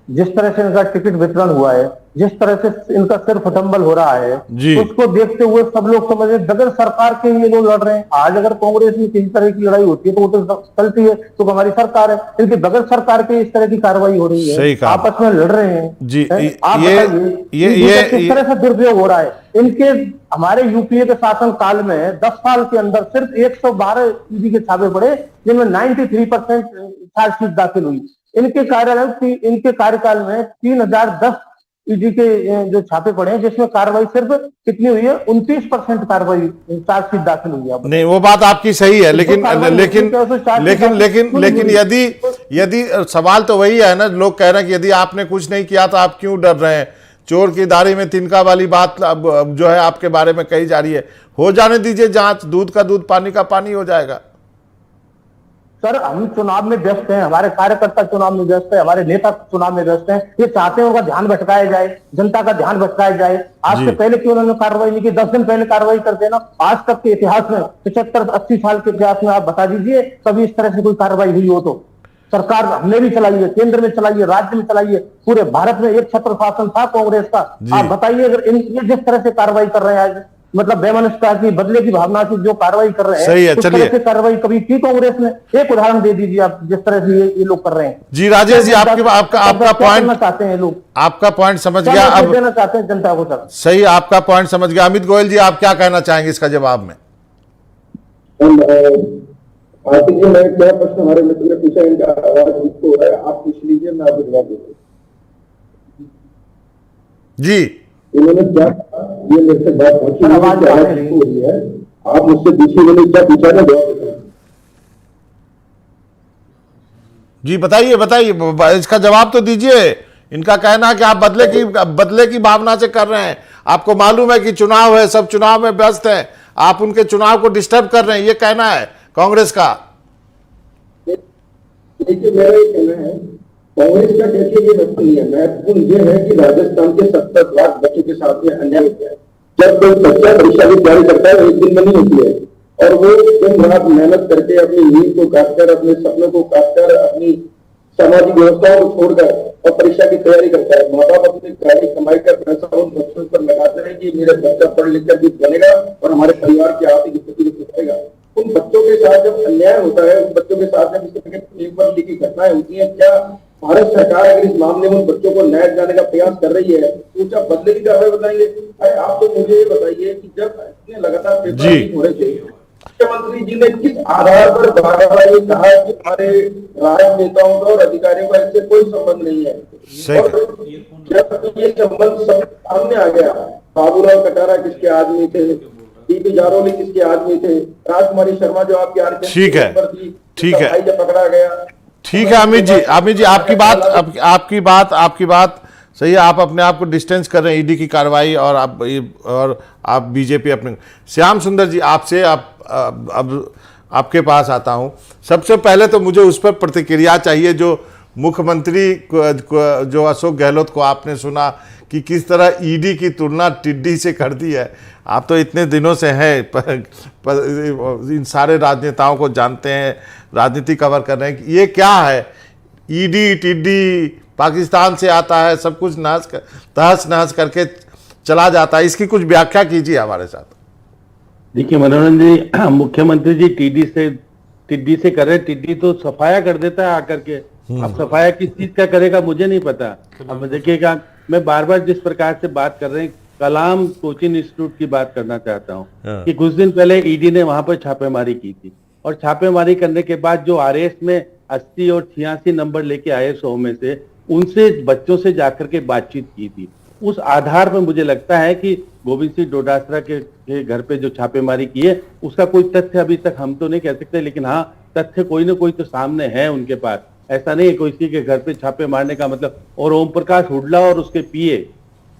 जिस तरह से इनका टिकट वितरण हुआ है, जिस तरह से इनका सिर फटंबल हो रहा है, उसको देखते हुए सब लोग समझ रहे बगैर सरकार के ये लोग लड़ रहे हैं। आज अगर कांग्रेस में किसी तरह की लड़ाई होती है तो वो तो चलती है, तो हमारी सरकार है। इनके बगैर सरकार के इस तरह की कार्रवाई हो रही है, आपस में लड़ रहे हैं। जी, आप बताइए किस तरह से दुरुपयोग हो रहा है इनके। हमारे यूपीए के शासन काल में 10 साल के अंदर सिर्फ 112 ईडी के छापे पड़े, जिनमें 93% चार्जशीट दाखिल हुई। इनके कार्यकाल में 3010 ईडी के जो छापे पड़े हैं, जिसमें कार्रवाई सिर्फ कितनी हुई है? 29% कार्रवाई चार्जशीट दाखिल हुई है। नहीं, वो बात आपकी सही है, लेकिन यदि सवाल तो वही है ना, लोग कह रहे हैं कि यदि आपने कुछ नहीं किया तो आप क्यों डर रहे हैं? चोर की दाढ़ी में तिनका वाली बात अब जो है आपके बारे में कही जा रही है। हो जाने दीजिए जांच, दूध का दूध पानी का पानी हो जाएगा। सर हम चुनाव में व्यस्त हैं, हमारे कार्यकर्ता चुनाव में व्यस्त है, हमारे नेता चुनाव में व्यस्त हैं। ये चाहते हैं उनका ध्यान भटकाया जाए, जनता का ध्यान भटकाया जाए। आज से पहले क्यों उन्होंने कार्रवाई नहीं की? 10 दिन पहले कार्रवाई कर देना। आज तक के इतिहास में 75-80 साल के इतिहास में आप बता दीजिए कभी इस तरह से कोई कार्रवाई हुई हो तो। सरकार हमने भी चलाई है, केंद्र में चलाई है, राज्य में चलाई है, पूरे भारत में एक छत्र शासन था कांग्रेस का। आप बताइए अगर ये जिस तरह से कार्रवाई कर रहे हैं आज, मतलब बेमनस्ता की, बदले की भावना की जो कार्रवाई कर रहे हैं, सही है, उस चलिए। तरह से कार्रवाई कभी की कांग्रेस ने? एक उदाहरण दे दीजिए आप जिस तरह से ये लोग कर रहे हैं। जी राजेश जी, आपका पॉइंट चाहते हैं लोग, आपका पॉइंट समझ गया। अब देना चाहते हैं जनता को सर। सही, आपका पॉइंट समझ गया। अमित गोयल जी, आप क्या कहना चाहेंगे इसका जवाब में? आरती जी, मैं क्या प्रश्न हमारे मित्र ने पूछा, इनका आवाज इसको हो रहा है, आप पूछ लीजिए, मैं आपको जवाब दूंगा। जी इन्होंने क्या, ये मेरे से बात पहुंची है, आप मुझसे पूछिए, मैंने क्या पूछा ना, जवाब देता हूं। जी बताइए बताइए, इसका जवाब तो दीजिए। इनका कहना है कि आप बदले की भावना से कर रहे हैं। आपको मालूम है कि चुनाव है, सब चुनाव में व्यस्त हैं, आप उनके चुनाव को डिस्टर्ब कर रहे हैं, ये कहना है कांग्रेस का। देखिए मेरा ये कहना है, कांग्रेस का देखिए ये मतलब नहीं है, महत्वपूर्ण ये है कि राजस्थान के 70 लाख बच्चों के साथ में अन्याय होता है। जब कोई बच्चा परीक्षा की तैयारी करता है, एक दिन में नहीं होती है, और वो दिन रात मेहनत करके अपनी नींद को काटकर, अपने सपनों को काटकर, अपनी सामाजिक व्यवस्थाओं को छोड़कर और परीक्षा की तैयारी करता है। माँ बाप अपनी काली कमाई कर पैसा उन बच्चों पर लगाते हैं कि मेरा बच्चा पढ़ लिख कर भी बनेगा और हमारे परिवार की आर्थिक स्थिति को सुधारेगा। उन बच्चों के साथ जब अन्याय होता है, उन बच्चों के साथ जब इस तरह की पेपर लीक की घटनाएं होती है, क्या भारत सरकार अगर इस मामले में उन बच्चों को न्याय दिलाने का प्रयास कर रही है तो क्या बदले की कार्रवाई बताएंगे? अरे आप तो मुझे ये बताइए कि जब इतने लगातार पेपर लीक हो रहे थे, मुख्यमंत्री जी ने किस आधार पर बार-बार ये कहा कि हमारे राजनेताओं का और अधिकारियों का इससे कोई संबंध नहीं है? और जब ये संबंध सब सामने आ गया, बाबूलाल कटारा किसके आदमी थे, डीपी जारोली किसके आदमी थे, राजकुमारी शर्मा जो आपकी आरपीएफ ठीक है, ठीक है, भाई जब पकड़ा गया। ठीक है अमित जी, आपकी बात सही है। आप अपने आप को डिस्टेंस कर रहे हैं ईडी की कार्रवाई और आप बीजेपी अपने। श्याम सुंदर जी, आपसे अब आपके पास आता हूं। सबसे पहले तो मुझे उस पर प्रतिक्रिया चाहिए जो मुख्यमंत्री जो अशोक गहलोत को आपने सुना कि किस तरह ईडी की तुलना टिड्डी से कर दी है। आप तो इतने दिनों से हैं, इन सारे राजनेताओं को जानते हैं, राजनीति कवर कर रहे हैं। ये क्या है? ईडी टिड्डी पाकिस्तान से आता है, सब कुछ तहस नहस करके चला जाता है। इसकी कुछ व्याख्या कीजिए हमारे साथ। देखिए मनोरंजन जी, मुख्यमंत्री जी टिड्डी से कर रहे, टिड्डी तो सफाया कर देता है आकर के। अब सफाया किस चीज का करेगा मुझे नहीं पता। अब देखिएगा, मैं बार बार जिस प्रकार से बात कर रहे हैं, कलाम कोचिंग इंस्टीट्यूट की बात करना चाहता हूँ कि कुछ दिन पहले ईडी ने वहां पर छापेमारी की थी, और छापेमारी करने के बाद जो आरएस में 80 और 86 नंबर लेके आए 100 में से, उनसे बच्चों से जाकर के बातचीत की थी। उस आधार पर मुझे लगता है कि गोविंद सिंह डोटासरा के घर पे जो छापेमारी की है, उसका कोई तथ्य अभी तक हम तो नहीं कह सकते, लेकिन हाँ तथ्य कोई ना कोई तो सामने है उनके पास। ऐसा नहीं है कोई किसी के घर पे छापे मारने का मतलब। और ओम प्रकाश हुड्डा और उसके पीए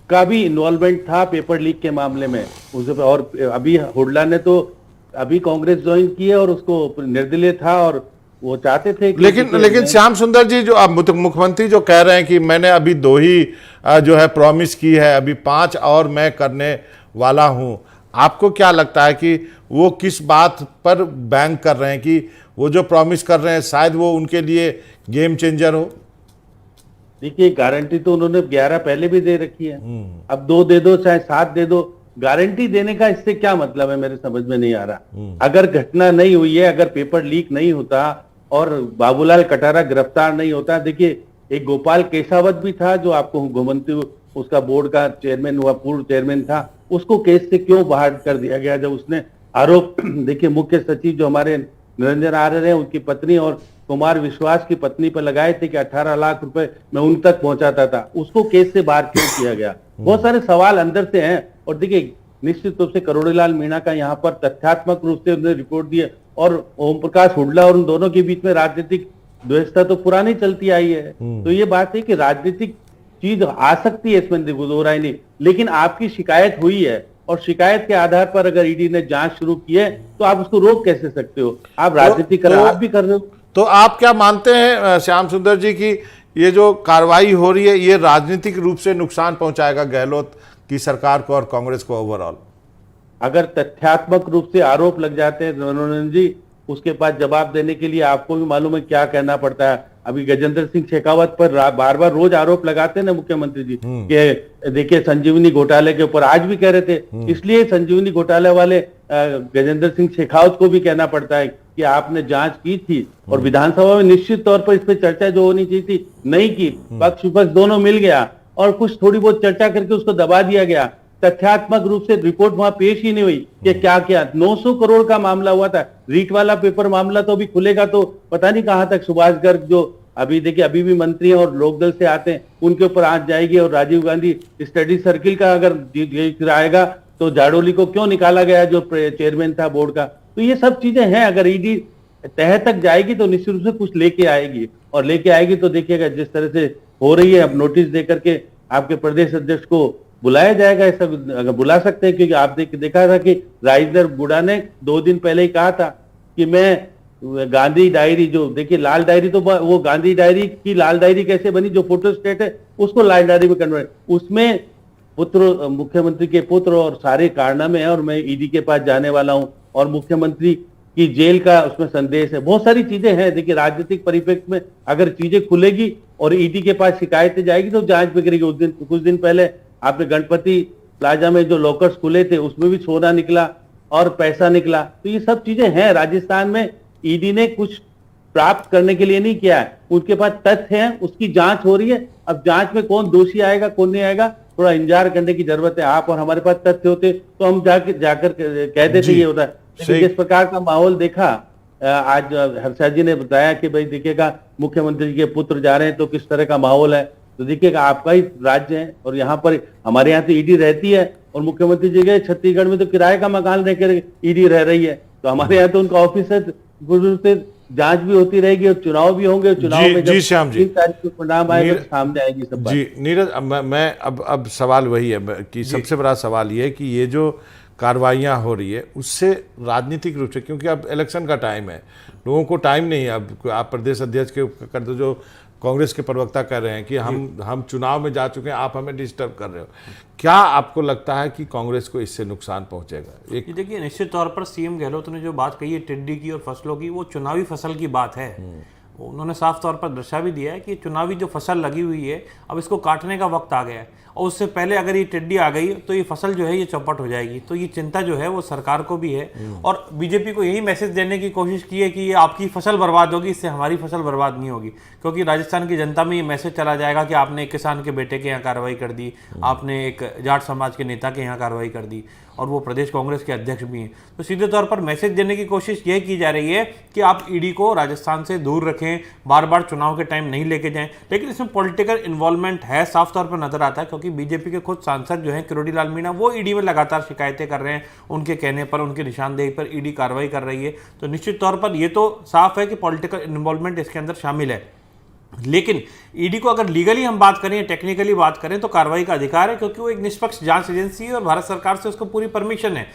का भी इन्वॉल्वमेंट था पेपर लीक के मामले में। और अभी हुड्डा ने तो अभी कांग्रेस ज्वाइन की है और उसको निर्दलीय था, और वो चाहते थे लेकिन श्याम सुंदर जी, जो अब मुख्यमंत्री जो कह रहे हैं कि मैंने अभी 2 ही जो है प्रॉमिस की है, अभी 5 और मैं करने वाला हूं, आपको क्या लगता है कि वो किस बात पर बैंक कर रहे हैं कि वो जो प्रॉमिस कर रहे हैं शायद वो उनके लिए गेम चेंजर हो? देखिए, गारंटी तो उन्होंने 11 पहले भी दे रखी है, अब 2 दे दो चाहे 7 दे दो, गारंटी देने का इससे क्या मतलब है, मेरे समझ में नहीं आ रहा। अगर घटना नहीं हुई है, अगर पेपर लीक नहीं होता और बाबूलाल कटारा गिरफ्तार नहीं होता, देखिए एक गोपाल केसावत भी था जो आपको घुमंती उसका बोर्ड का चेयरमैन हुआ, पूर्व चेयरमैन था, उसको केस से क्यों बाहर कर दिया गया जब उसने आरोप देखिए मुख्य सचिव जो हमारे निरंजन आर्य हैं, उनकी पत्नी और कुमार विश्वास की पत्नी पर लगाए थे कि 18 लाख रुपए मैं उन तक पहुंचाता था, उसको केस से बाहर क्यों किया गया? बहुत सारे सवाल अंदर से हैं। और देखिए, निश्चित रूप से करोड़ीलाल मीणा का यहाँ पर तथ्यात्मक रूप से उन्होंने रिपोर्ट दी है, और ओम प्रकाश हुड्डा और उन दोनों के बीच में राजनीतिक द्वेषता तो पुरानी चलती आई है। तो ये बात है कि राजनीतिक चीज आ सकती है, इसमें दो राय नहीं, लेकिन आपकी शिकायत हुई है और शिकायत के आधार पर अगर ईडी ने जांच शुरू की है तो आप उसको रोक कैसे सकते हो? आप राजनीति कर रहे हो, आप भी कर रहे हो। तो आप क्या मानते हैं श्याम सुंदर जी की ये जो कार्रवाई हो रही है ये राजनीतिक रूप से नुकसान पहुंचाएगा गहलोत की सरकार को और कांग्रेस को ओवरऑल? अगर तथ्यात्मक रूप से आरोप लग जाते हैं मनोरंजन जी, उसके पास जवाब देने के लिए आपको भी मालूम है क्या कहना पड़ता है। अभी गजेंद्र सिंह शेखावत पर बार बार रोज आरोप लगाते हैं ना मुख्यमंत्री जी कि देखिए संजीवनी घोटाले के ऊपर, आज भी कह रहे थे। इसलिए संजीवनी घोटाले वाले गजेंद्र सिंह शेखावत को भी कहना पड़ता है कि आपने जांच की थी और विधानसभा में निश्चित तौर पर इस पर चर्चा जो होनी चाहिए थी नहीं की, पक्ष विपक्ष दोनों मिल गया और कुछ थोड़ी बहुत चर्चा करके उसको दबा दिया गया। तथ्यात्मक रूप से रिपोर्ट वहां पेश ही नहीं हुई कि क्या क्या 900 करोड़ का मामला हुआ था। रीट वाला पेपर मामला तो अभी खुलेगा तो पता नहीं कहां तक। सुभाष गर्ग जो अभी देखिए अभी भी मंत्री हैं और लोकदल से आते हैं, उनके ऊपर आज जाएगी। और राजीव गांधी स्टडी सर्किल का अगर आएगा तो जाडोली को क्यों निकाला गया जो चेयरमैन था बोर्ड का। तो ये सब चीजें हैं। अगर ईडी तह तक जाएगी तो निश्चित रूप से कुछ लेके आएगी, और लेके आएगी तो देखिएगा जिस तरह से हो रही है, अब नोटिस दे करके आपके प्रदेश अध्यक्ष को बुलाया जाएगा। ऐसा अगर बुला सकते हैं, क्योंकि आप देखा था कि राजेंद्र गुड़ा ने 2 दिन पहले ही कहा था कि मैं गांधी डायरी, जो देखिए लाल डायरी, तो वो गांधी डायरी की लाल डायरी कैसे बनी, जो फोटो स्टेट है उसको लाल डायरी में कन्वर्ट, उसमें पुत्र, मुख्यमंत्री के पुत्र और सारे कारनामे हैं, और मैं ईडी के पास जाने वाला हूं, और मुख्यमंत्री की जेल का उसमें संदेश है। बहुत सारी चीजें हैं। देखिए राजनीतिक परिप्रेक्ष्य में अगर चीजें खुलेगी और ईडी के पास शिकायतें जाएगी तो जांच बिगड़ेगी। उस दिन कुछ दिन पहले आपने गणपति प्लाजा में जो लॉकर्स खुले थे उसमें भी सोना निकला और पैसा निकला। तो ये सब चीजें हैं। राजस्थान में ईडी ने कुछ प्राप्त करने के लिए नहीं किया है, उनके पास तथ्य हैं, उसकी जांच हो रही है। अब जांच में कौन दोषी आएगा कौन नहीं आएगा, थोड़ा इंतजार करने की जरूरत है। आप और हमारे पास तथ्य होते तो हम जाकर कह देते ये होता है। लेकिन जिस प्रकार का माहौल देखा, आज हर्षा जी ने बताया कि भाई देखिएगा मुख्यमंत्री के पुत्र जा रहे हैं तो किस तरह का माहौल है। तो देखिएगा आपका ही राज्य है और यहाँ पर हमारे यहाँ तो ईडी रहती है, और मुख्यमंत्री जी गए छत्तीसगढ़ में तो किराए का मकान लेकर ईडी रह रही है। तो हमारे यहाँ तो उनका ऑफिस है, से जांच भी होती रहेगी और चुनाव भी होंगे। चुनाव में जब 3 तारीख को परिणाम आएगा तो सामने आएगी सब बात। जी नीरज, मैं अब सवाल वही है कि सबसे बड़ा सवाल ये है कि ये जो कार्रवाइयाँ हो रही है उससे राजनीतिक रूप से, क्योंकि अब इलेक्शन का टाइम है, लोगों को टाइम नहीं है। अब आप प्रदेश अध्यक्ष के कर दो, जो कांग्रेस के प्रवक्ता कह रहे हैं कि हम चुनाव में जा चुके हैं, आप हमें डिस्टर्ब कर रहे हो। क्या आपको लगता है कि कांग्रेस को इससे नुकसान पहुंचेगा? एक देखिए, निश्चित तौर पर सीएम गहलोत ने जो बात कही है टिड्डी की और फसलों की, वो चुनावी फसल की बात है। उन्होंने साफ तौर पर दर्शा भी दिया है कि चुनावी जो फसल लगी हुई है अब इसको काटने का वक्त आ गया है, और उससे पहले अगर ये टिड्डी आ गई तो ये फसल जो है ये चौपट हो जाएगी। तो ये चिंता जो है वो सरकार को भी है, और बीजेपी को यही मैसेज देने की कोशिश की है कि ये आपकी फसल बर्बाद होगी, इससे हमारी फसल बर्बाद नहीं होगी। क्योंकि राजस्थान की जनता में ये मैसेज चला जाएगा कि आपने एक किसान के बेटे के यहाँ कार्रवाई कर दी, आपने एक जाट समाज के नेता के यहाँ कार्रवाई कर दी, और वो प्रदेश कांग्रेस के अध्यक्ष भी हैं। तो सीधे तौर पर मैसेज देने की कोशिश यह की जा रही है कि आप ईडी को राजस्थान से दूर रखें, बार बार चुनाव के टाइम नहीं लेके जाएं। लेकिन इसमें पॉलिटिकल इन्वॉल्वमेंट है, साफ तौर पर नजर आता है, क्योंकि बीजेपी के खुद सांसद जो हैं किरोड़ी लाल मीणा, वो ईडी में लगातार शिकायतें कर रहे हैं। उनके कहने पर, उनकी निशानदेही पर ईडी कार्रवाई कर रही है। तो निश्चित तौर पर यह तो साफ है कि पॉलिटिकल इन्वॉल्वमेंट इसके अंदर शामिल है। लेकिन ईडी को अगर लीगली हम बात करें, टेक्निकली बात करें, तो कार्रवाई का अधिकार है, क्योंकि वो एक निष्पक्ष जांच एजेंसी है और भारत सरकार से उसको पूरी परमिशन है।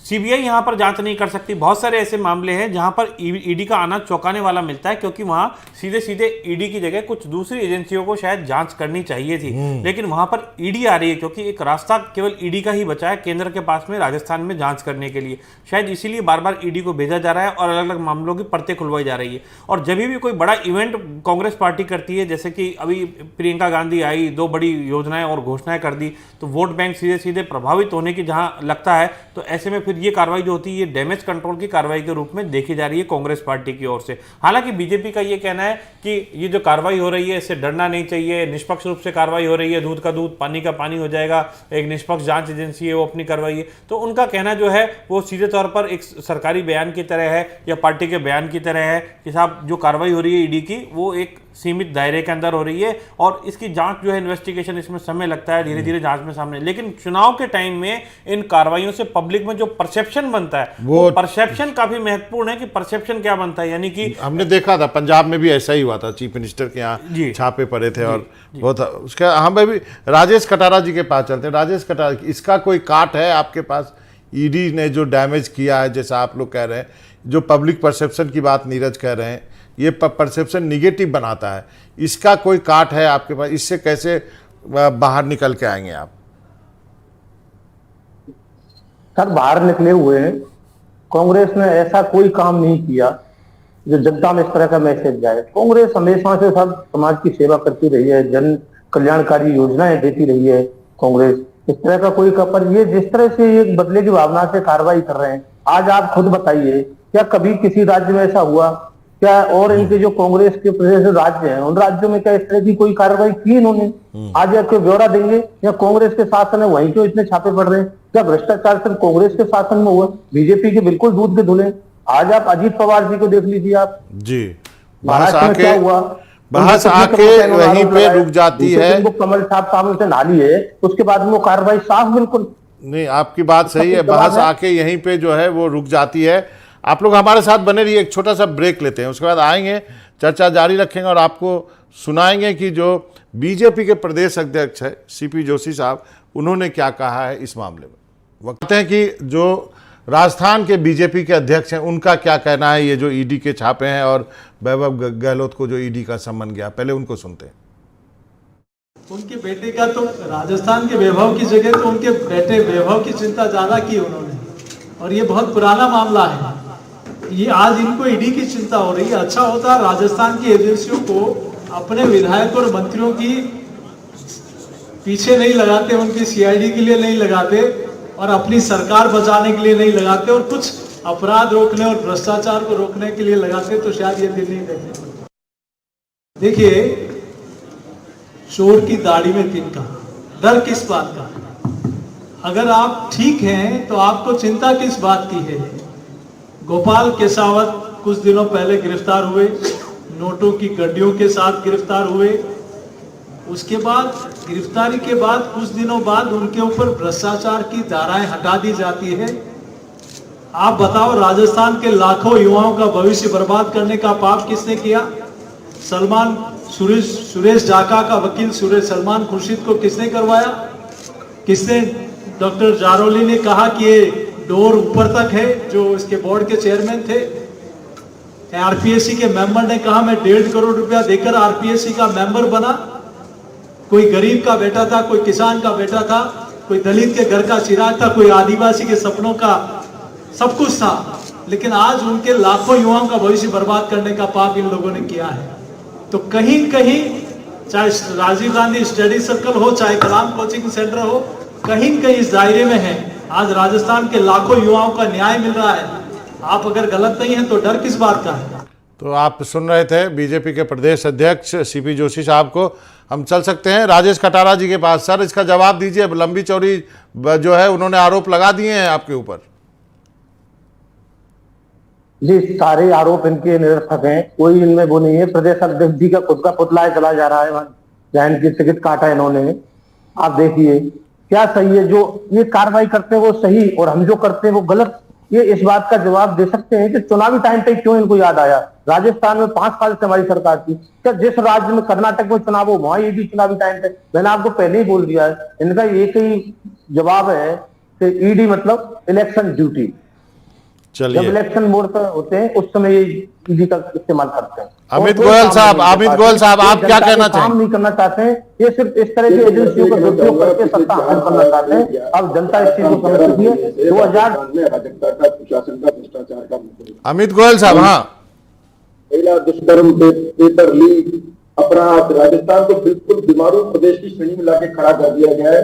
सीबीआई यहां पर जांच नहीं कर सकती। बहुत सारे ऐसे मामले हैं जहां पर ईडी का आना चौंकाने वाला मिलता है, क्योंकि वहां सीधे सीधे ईडी की जगह कुछ दूसरी एजेंसियों को शायद जांच करनी चाहिए थी, लेकिन वहां पर ईडी आ रही है, क्योंकि एक रास्ता केवल ईडी का ही बचा है केंद्र के पास में राजस्थान में जांच करने के लिए। शायद इसीलिए बार बार ईडी को भेजा जा रहा है और अलग अलग मामलों की परतें खुलवाई जा रही है। और जब भी कोई बड़ा इवेंट कांग्रेस पार्टी करती है, जैसे कि अभी प्रियंका गांधी आई, 2 बड़ी योजनाएं और घोषणाएं कर दी, तो वोट बैंक सीधे सीधे प्रभावित होने की जहां लगता है, तो ऐसे में फिर ये कार्रवाई जो होती है ये डैमेज कंट्रोल की कार्रवाई के रूप में देखी जा रही है कांग्रेस पार्टी की ओर से। हालांकि बीजेपी का ये कहना है कि ये जो कार्रवाई हो रही है इससे डरना नहीं चाहिए, निष्पक्ष रूप से कार्रवाई हो रही है, दूध का दूध पानी का पानी हो जाएगा, एक निष्पक्ष जांच एजेंसी है वो अपनी कार्रवाई है। तो उनका कहना जो है वो सीधे तौर पर एक सरकारी बयान की तरह है या पार्टी के बयान की तरह है कि साहब जो कार्रवाई हो रही है ईडी की वो एक सीमित दायरे के अंदर हो रही है, और इसकी जांच जो है इन्वेस्टिगेशन, इसमें समय लगता है, धीरे धीरे जांच में सामने। लेकिन चुनाव के टाइम में इन कार्रवाइयों से पब्लिक में जो परसेप्शन बनता है वो परसेप्शन काफी महत्वपूर्ण है कि परसेप्शन क्या बनता है। यानी कि हमने देखा था पंजाब में भी ऐसा ही हुआ था, चीफ मिनिस्टर के यहाँ छापे पड़े थे और बहुत उसका। हम भी राजेश कटारा जी के पास चलते हैं। राजेश कटारा, इसका कोई काट है आपके पास? ईडी ने जो डैमेज किया है, जैसा आप लोग कह रहे हैं, जो पब्लिक परसेप्शन की बात नीरज कह रहे हैं, ये परसेप्शन निगेटिव बनाता है। इसका कोई काट है आपके पास? इससे कैसे बाहर निकल के आएंगे आप? सर, बाहर निकले हुए हैं। कांग्रेस ने ऐसा कोई काम नहीं किया जो जनता में इस तरह का मैसेज जाए। कांग्रेस हमेशा से सब समाज की सेवा करती रही है, जन कल्याणकारी योजनाएं देती रही है कांग्रेस। इस तरह का कोई पर ये जिस तरह से ये बदले की भावना से कार्रवाई कर रहे हैं, आज आप खुद बताइए, क्या कभी किसी राज्य में ऐसा हुआ क्या? और इनके जो कांग्रेस के प्रदेश राज्य हैं, उन राज्यों में क्या इस तरह की कोई कार्रवाई की इन्होंने? आज आपको ब्यौरा देंगे? या कांग्रेस के शासन है वहीं क्यों इतने छापे पड़ रहे हैं? क्या भ्रष्टाचार सिर्फ कांग्रेस के शासन में हुआ? बीजेपी के बिल्कुल दूध के धुले। आज आप अजीत पवार जी को देख लीजिए आप जी, महाराष्ट्र में क्या हुआ, बहस आके वहीं पे रुक जाती है। कमल साहब से नाली है, उसके बाद में वो कार्रवाई साफ बिल्कुल नहीं। आपकी बात सही है, बहस आके यहीं पे जो है वो रुक जाती है। आप लोग हमारे साथ बने रहिए, एक छोटा सा ब्रेक लेते हैं, उसके बाद आएंगे, चर्चा जारी रखेंगे और आपको सुनाएंगे कि जो बीजेपी के प्रदेश अध्यक्ष है सीपी जोशी साहब, उन्होंने क्या कहा है इस मामले में। वो कहते हैं कि जो राजस्थान के बीजेपी के अध्यक्ष हैं उनका क्या कहना है ये जो ईडी के छापे हैं और वैभव गहलोत को जो ईडी का सम्मन गया। पहले उनको सुनते हैं। उनके बेटे का तो राजस्थान के वैभव की जगह तो उनके बेटे वैभव की चिंता ज्यादा की उन्होंने, और ये बहुत पुराना मामला है। ये आज इनको ईडी की चिंता हो रही है। अच्छा होता राजस्थान की एजेंसियों को अपने विधायकों और मंत्रियों की पीछे नहीं लगाते, उनकी सीआईडी के लिए नहीं लगाते और अपनी सरकार बचाने के लिए नहीं लगाते और कुछ अपराध रोकने और भ्रष्टाचार को रोकने के लिए लगाते, तो शायद ये दिन नहीं देते। देखिए, चोर की दाढ़ी में तिनका, डर किस बात का? अगर आप ठीक हैं तो आपको चिंता किस बात की है? गोपाल केसावत कुछ दिनों पहले गिरफ्तार हुए, नोटों की गड्डियों के साथ गिरफ्तार हुए। उसके बाद गिरफ्तारी के बाद कुछ दिनों बाद उनके ऊपर भ्रष्टाचार की धाराएं हटा दी जाती है। आप बताओ, राजस्थान के लाखों युवाओं का भविष्य बर्बाद करने का पाप किसने किया? सुरेश जाका का वकील सलमान खुर्शीद को किसने करवाया? किसने? डॉक्टर जारोली ने कहा कि ये डोर ऊपर तक है, जो इसके बोर्ड के चेयरमैन थे। आरपीएससी के मेंबर ने कहा मैं 1.5 करोड़ रुपया देकर आरपीएससी का मेंबर बना। कोई गरीब का बेटा था, कोई किसान का बेटा था, कोई दलित के घर का चिराग था, कोई आदिवासी के सपनों का सब कुछ था, लेकिन आज उनके लाखों युवाओं का भविष्य बर्बाद करने का पाप इन लोगों ने किया है। तो कहीं कहीं, चाहे राजीव गांधी स्टडी सर्कल हो, चाहे कलाम कोचिंग सेंटर हो, कहीं कहीं इस दायरे में है। आज राजस्थान के लाखों युवाओं का न्याय मिल रहा है। आप अगर गलत नहीं है तो डर किस बात का है? तो आप सुन रहे थे बीजेपी के प्रदेश अध्यक्ष सीपी जोशी साहब को। हम चल सकते हैं राजेश कटारा जी के पास। सर, इसका जवाब दीजिए। लंबी चौड़ी जो है उन्होंने आरोप लगा दिए हैं आपके ऊपर। जी, सारे आरोप इनके निरर्थक हैं, कोई इनमें वो नहीं है। प्रदेश अध्यक्ष जी का खुद का पुतला चला जा रहा है, जहाँ इनकी टिकट काटा इन्होंने। आप देखिए क्या सही है, जो ये कार्रवाई करते हैं वो सही और हम जो करते हैं वो गलत। ये इस बात का जवाब दे सकते हैं कि चुनावी टाइम पे क्यों इनको याद आया। राजस्थान में 5 साल से हमारी सरकार थी, क्या जिस राज्य में कर्नाटक में चुनाव हो वहां ये भी चुनावी टाइम पे? मैंने आपको पहले ही बोल दिया है, इनका एक ही जवाब है कि ईडी मतलब इलेक्शन ड्यूटी। जब इलेक्शन मोड पर होते हैं उस समय ये ईडी का इस्तेमाल करते हैं। अमित गोयल साहब, आप क्या कहना चाहेंगे? काम नहीं करना चाहते हैं, ये सिर्फ इस तरह की एजेंसियों का दुरुपयोग करके सत्ता हासिल करना चाहते हैं। अब जनता इस चीज को समझ चुकी है। 2000 अमित गोयल साहब, हाँ, महिला दुष्कर्म, पेपर लीक, अपराध, राजस्थान को बिल्कुल बीमारू प्रदेश की श्रेणी में लाके खड़ा कर दिया गया है।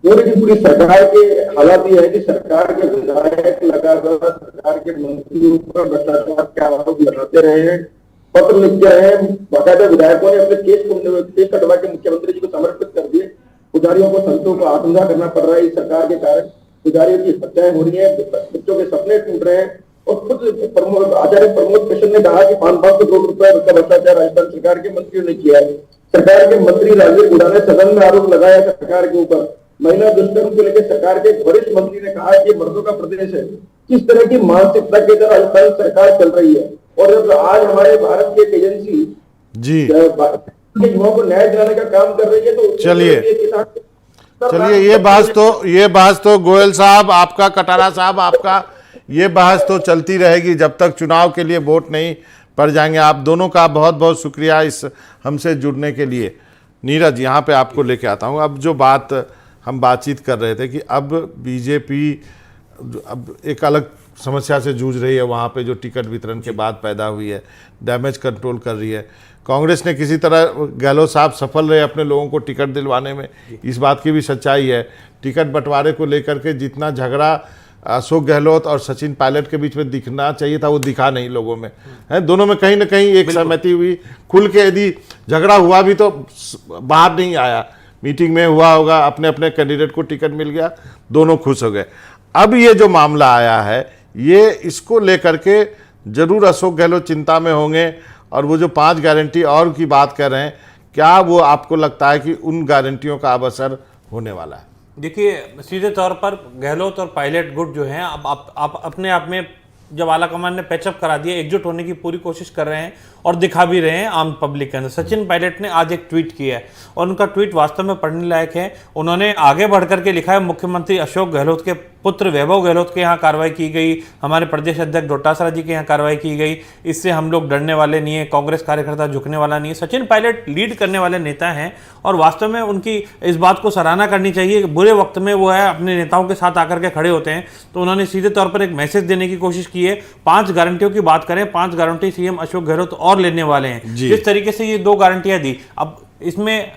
पूरी की पूरी सरकार के हालात ये है कि सरकार के विधायक लगातार सरकार के मंत्रियों पर भ्रष्टाचार के आरोप लगाते रहे हैं, पत्र लिख के रहे हैं। बाकायदा विधायकों ने अपने केस कटवा के मुख्यमंत्री जी को समर्पित कर दिए। पुजारियों को, संतों को आत्मदाह करना पड़ रहा है इस सरकार के कारण। पुजारियों की हत्याएं हो रही है, बच्चों के सपने टूट रहे हैं। और खुद आचार्य प्रमोद मिश्र ने कहा कि 500 करोड़ रुपए का भ्रष्टाचार राजस्थान सरकार के मंत्रियों ने किया है। सरकार के मंत्री राजीव गुड़ा ने सदन में आरोप लगाया सरकार के ऊपर। महिला दुष्कर्म को लेकर सरकार के वरिष्ठ मंत्री ने कहा कि ये मर्दों का प्रदेश है। किस तरह की मानसिकता के तरह राजस्थान सरकार चल रही है। और जब आज हमारे भारत की एक एजेंसी जी युवाओं को न्याय दिलाने का काम कर रही है, तो चलिए ये बहस तो गोयल साहब आपका, कटारा साहब आपका, ये बहस तो चलती रहेगी जब तक चुनाव के लिए वोट नहीं पड़ जाएंगे। आप दोनों का बहुत बहुत शुक्रिया इस हमसे जुड़ने के लिए। नीरज, यहाँ पे आपको लेके आता हूँ। अब जो बात हम बातचीत कर रहे थे कि अब बीजेपी अब एक अलग समस्या से जूझ रही है, वहाँ पे जो टिकट वितरण के बाद पैदा हुई है, डैमेज कंट्रोल कर रही है। कांग्रेस ने किसी तरह, गहलोत साहब सफल रहे अपने लोगों को टिकट दिलवाने में, इस बात की भी सच्चाई है। टिकट बंटवारे को लेकर के जितना झगड़ा अशोक गहलोत और सचिन पायलट के बीच में दिखना चाहिए था, वो दिखा नहीं लोगों में, है। दोनों में कहीं ना कहीं एक सहमति हुई, खुल के यदि झगड़ा हुआ भी तो बाहर नहीं आया, मीटिंग में हुआ होगा, अपने अपने कैंडिडेट को टिकट मिल गया, दोनों खुश हो गए। अब ये जो मामला आया है, ये इसको लेकर के जरूर अशोक गहलोत चिंता में होंगे, और वो जो 5 गारंटी और की बात कर रहे हैं, क्या वो आपको लगता है कि उन गारंटियों का अब असर होने वाला है? देखिए, सीधे तौर पर गहलोत और पायलट गुट जो हैं, अब आप अपने आप में जब आलाकमान ने पैचअप करा दिया, एकजुट होने की पूरी कोशिश कर रहे हैं और दिखा भी रहे हैं आम पब्लिक के अंदर। सचिन पायलट ने आज एक ट्वीट किया है और उनका ट्वीट वास्तव में पढ़ने लायक है। उन्होंने आगे बढ़ करके लिखा है, मुख्यमंत्री अशोक गहलोत के पुत्र वैभव गहलोत के यहाँ कार्रवाई की गई, हमारे प्रदेश अध्यक्ष डोटासरा जी के यहाँ कार्रवाई की गई, इससे हम लोग डरने वाले नहीं है, कांग्रेस कार्यकर्ता झुकने वाला नहीं है। सचिन पायलट लीड करने वाले नेता हैं और वास्तव में उनकी इस बात को सराहना करनी चाहिए कि बुरे वक्त में वो है अपने नेताओं के साथ आकर के खड़े होते हैं। तो उन्होंने सीधे तौर पर एक मैसेज देने की कोशिश की है। 5 गारंटियों की बात करें, 5 गारंटी सीएम अशोक गहलोत और लेने वाले हैं। जिस तरीके से ये 2 गारंटियां दी, अब इसमें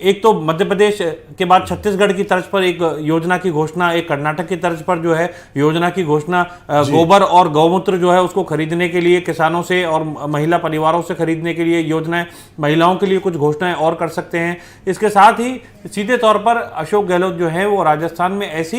एक तो मध्य प्रदेश के बाद छत्तीसगढ़ की तर्ज पर एक योजना की घोषणा, एक कर्नाटक की तर्ज पर जो है योजना की घोषणा, गोबर और गौमूत्र जो है उसको खरीदने के लिए किसानों से और महिला परिवारों से खरीदने के लिए योजनाएं, महिलाओं के लिए कुछ घोषणाएं और कर सकते हैं। इसके साथ ही सीधे तौर पर अशोक गहलोत जो है वो राजस्थान में ऐसी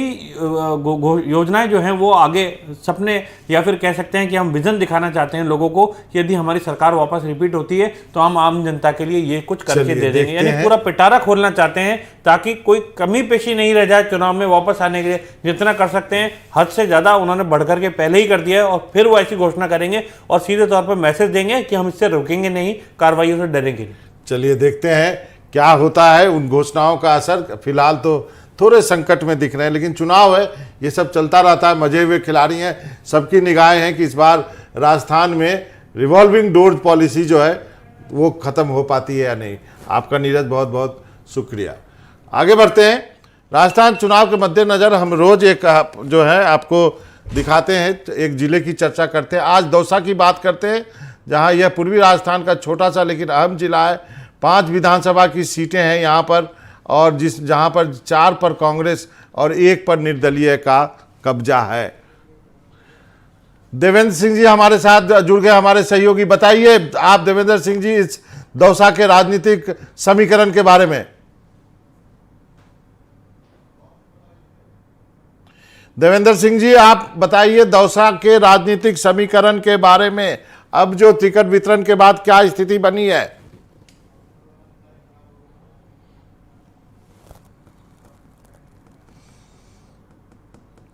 योजनाएं जो हैं वो आगे सपने या फिर कह सकते हैं कि हम विजन दिखाना चाहते हैं लोगों को कि यदि हमारी सरकार वापस रिपीट होती है तो हम आम जनता के लिए ये कुछ करके दे देंगे। यानी पूरा पिटारा खोलना चाहते हैं ताकि कोई कमी पेशी नहीं रह जाए चुनाव में वापस आने के लिए। जितना कर सकते हैं हद से ज्यादा उन्होंने बढ़कर के पहले ही कर दिया है और फिर वो ऐसी घोषणा करेंगे और सीधे तौर पर मैसेज देंगे कि हम इससे रुकेंगे नहीं, कार्रवाइयों से डरेंगे नहीं। चलिए देखते हैं क्या होता है उन घोषणाओं का असर। फिलहाल तो थोड़े संकट में दिख रहे हैं, लेकिन चुनाव है, ये सब चलता रहता है। मजे हुए खिलाड़ी हैं, सबकी निगाहें हैं कि इस बार राजस्थान में रिवॉल्विंग डोर पॉलिसी जो है वो खत्म हो पाती है या नहीं। आपका नीरज बहुत बहुत शुक्रिया। आगे बढ़ते हैं। राजस्थान चुनाव के मद्देनजर हम रोज एक जो है आपको दिखाते हैं, एक जिले की चर्चा करते हैं। आज दौसा की बात करते हैं, जहां यह पूर्वी राजस्थान का छोटा सा लेकिन अहम जिला है। 5 विधानसभा की सीटें हैं यहाँ पर, और जहां पर 4 पर कांग्रेस और 1 पर निर्दलीय का कब्जा है। देवेंद्र सिंह जी हमारे साथ जुड़ गए, हमारे सहयोगी। बताइए आप देवेंद्र सिंह जी इस दौसा के राजनीतिक समीकरण के बारे में। देवेंद्र सिंह जी आप बताइए दौसा के राजनीतिक समीकरण के बारे में। अब जो टिकट वितरण के बाद क्या स्थिति बनी है?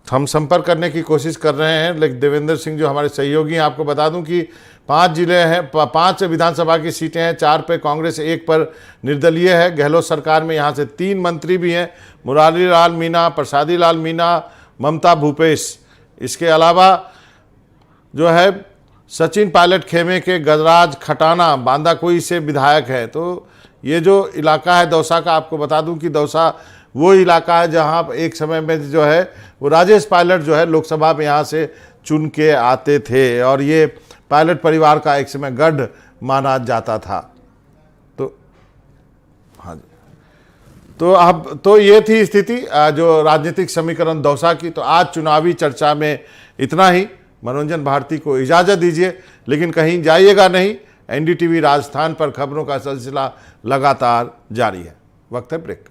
हम संपर्क करने की कोशिश कर रहे हैं, लेकिन देवेंद्र सिंह जो हमारे सहयोगी हैं, आपको बता दूं कि 5 जिले हैं, 5 विधानसभा की सीटें हैं, 4 पे कांग्रेस, 1 पर निर्दलीय है। गहलोत सरकार में यहाँ से 3 मंत्री भी हैं, मुरारी लाल मीणा, प्रसादी लाल मीणा, ममता भूपेश। इसके अलावा जो है सचिन पायलट खेमे के गजराज खटाना बांदाकोई से विधायक है। तो ये जो इलाका है दौसा का, आपको बता दूं कि दौसा वो इलाका है जहां एक समय में जो है वो राजेश पायलट जो है लोकसभा में यहाँ से चुन के आते थे, और ये पायलट परिवार का एक समय गढ़ माना जाता था। तो हाँ जी, तो अब तो ये थी स्थिति जो राजनीतिक समीकरण दौसा की। तो आज चुनावी चर्चा में इतना ही। मनोरंजन भारती को इजाज़त दीजिए, लेकिन कहीं जाइएगा नहीं। एनडीटीवी राजस्थान पर खबरों का सिलसिला लगातार जारी है। वक्त है ब्रेक।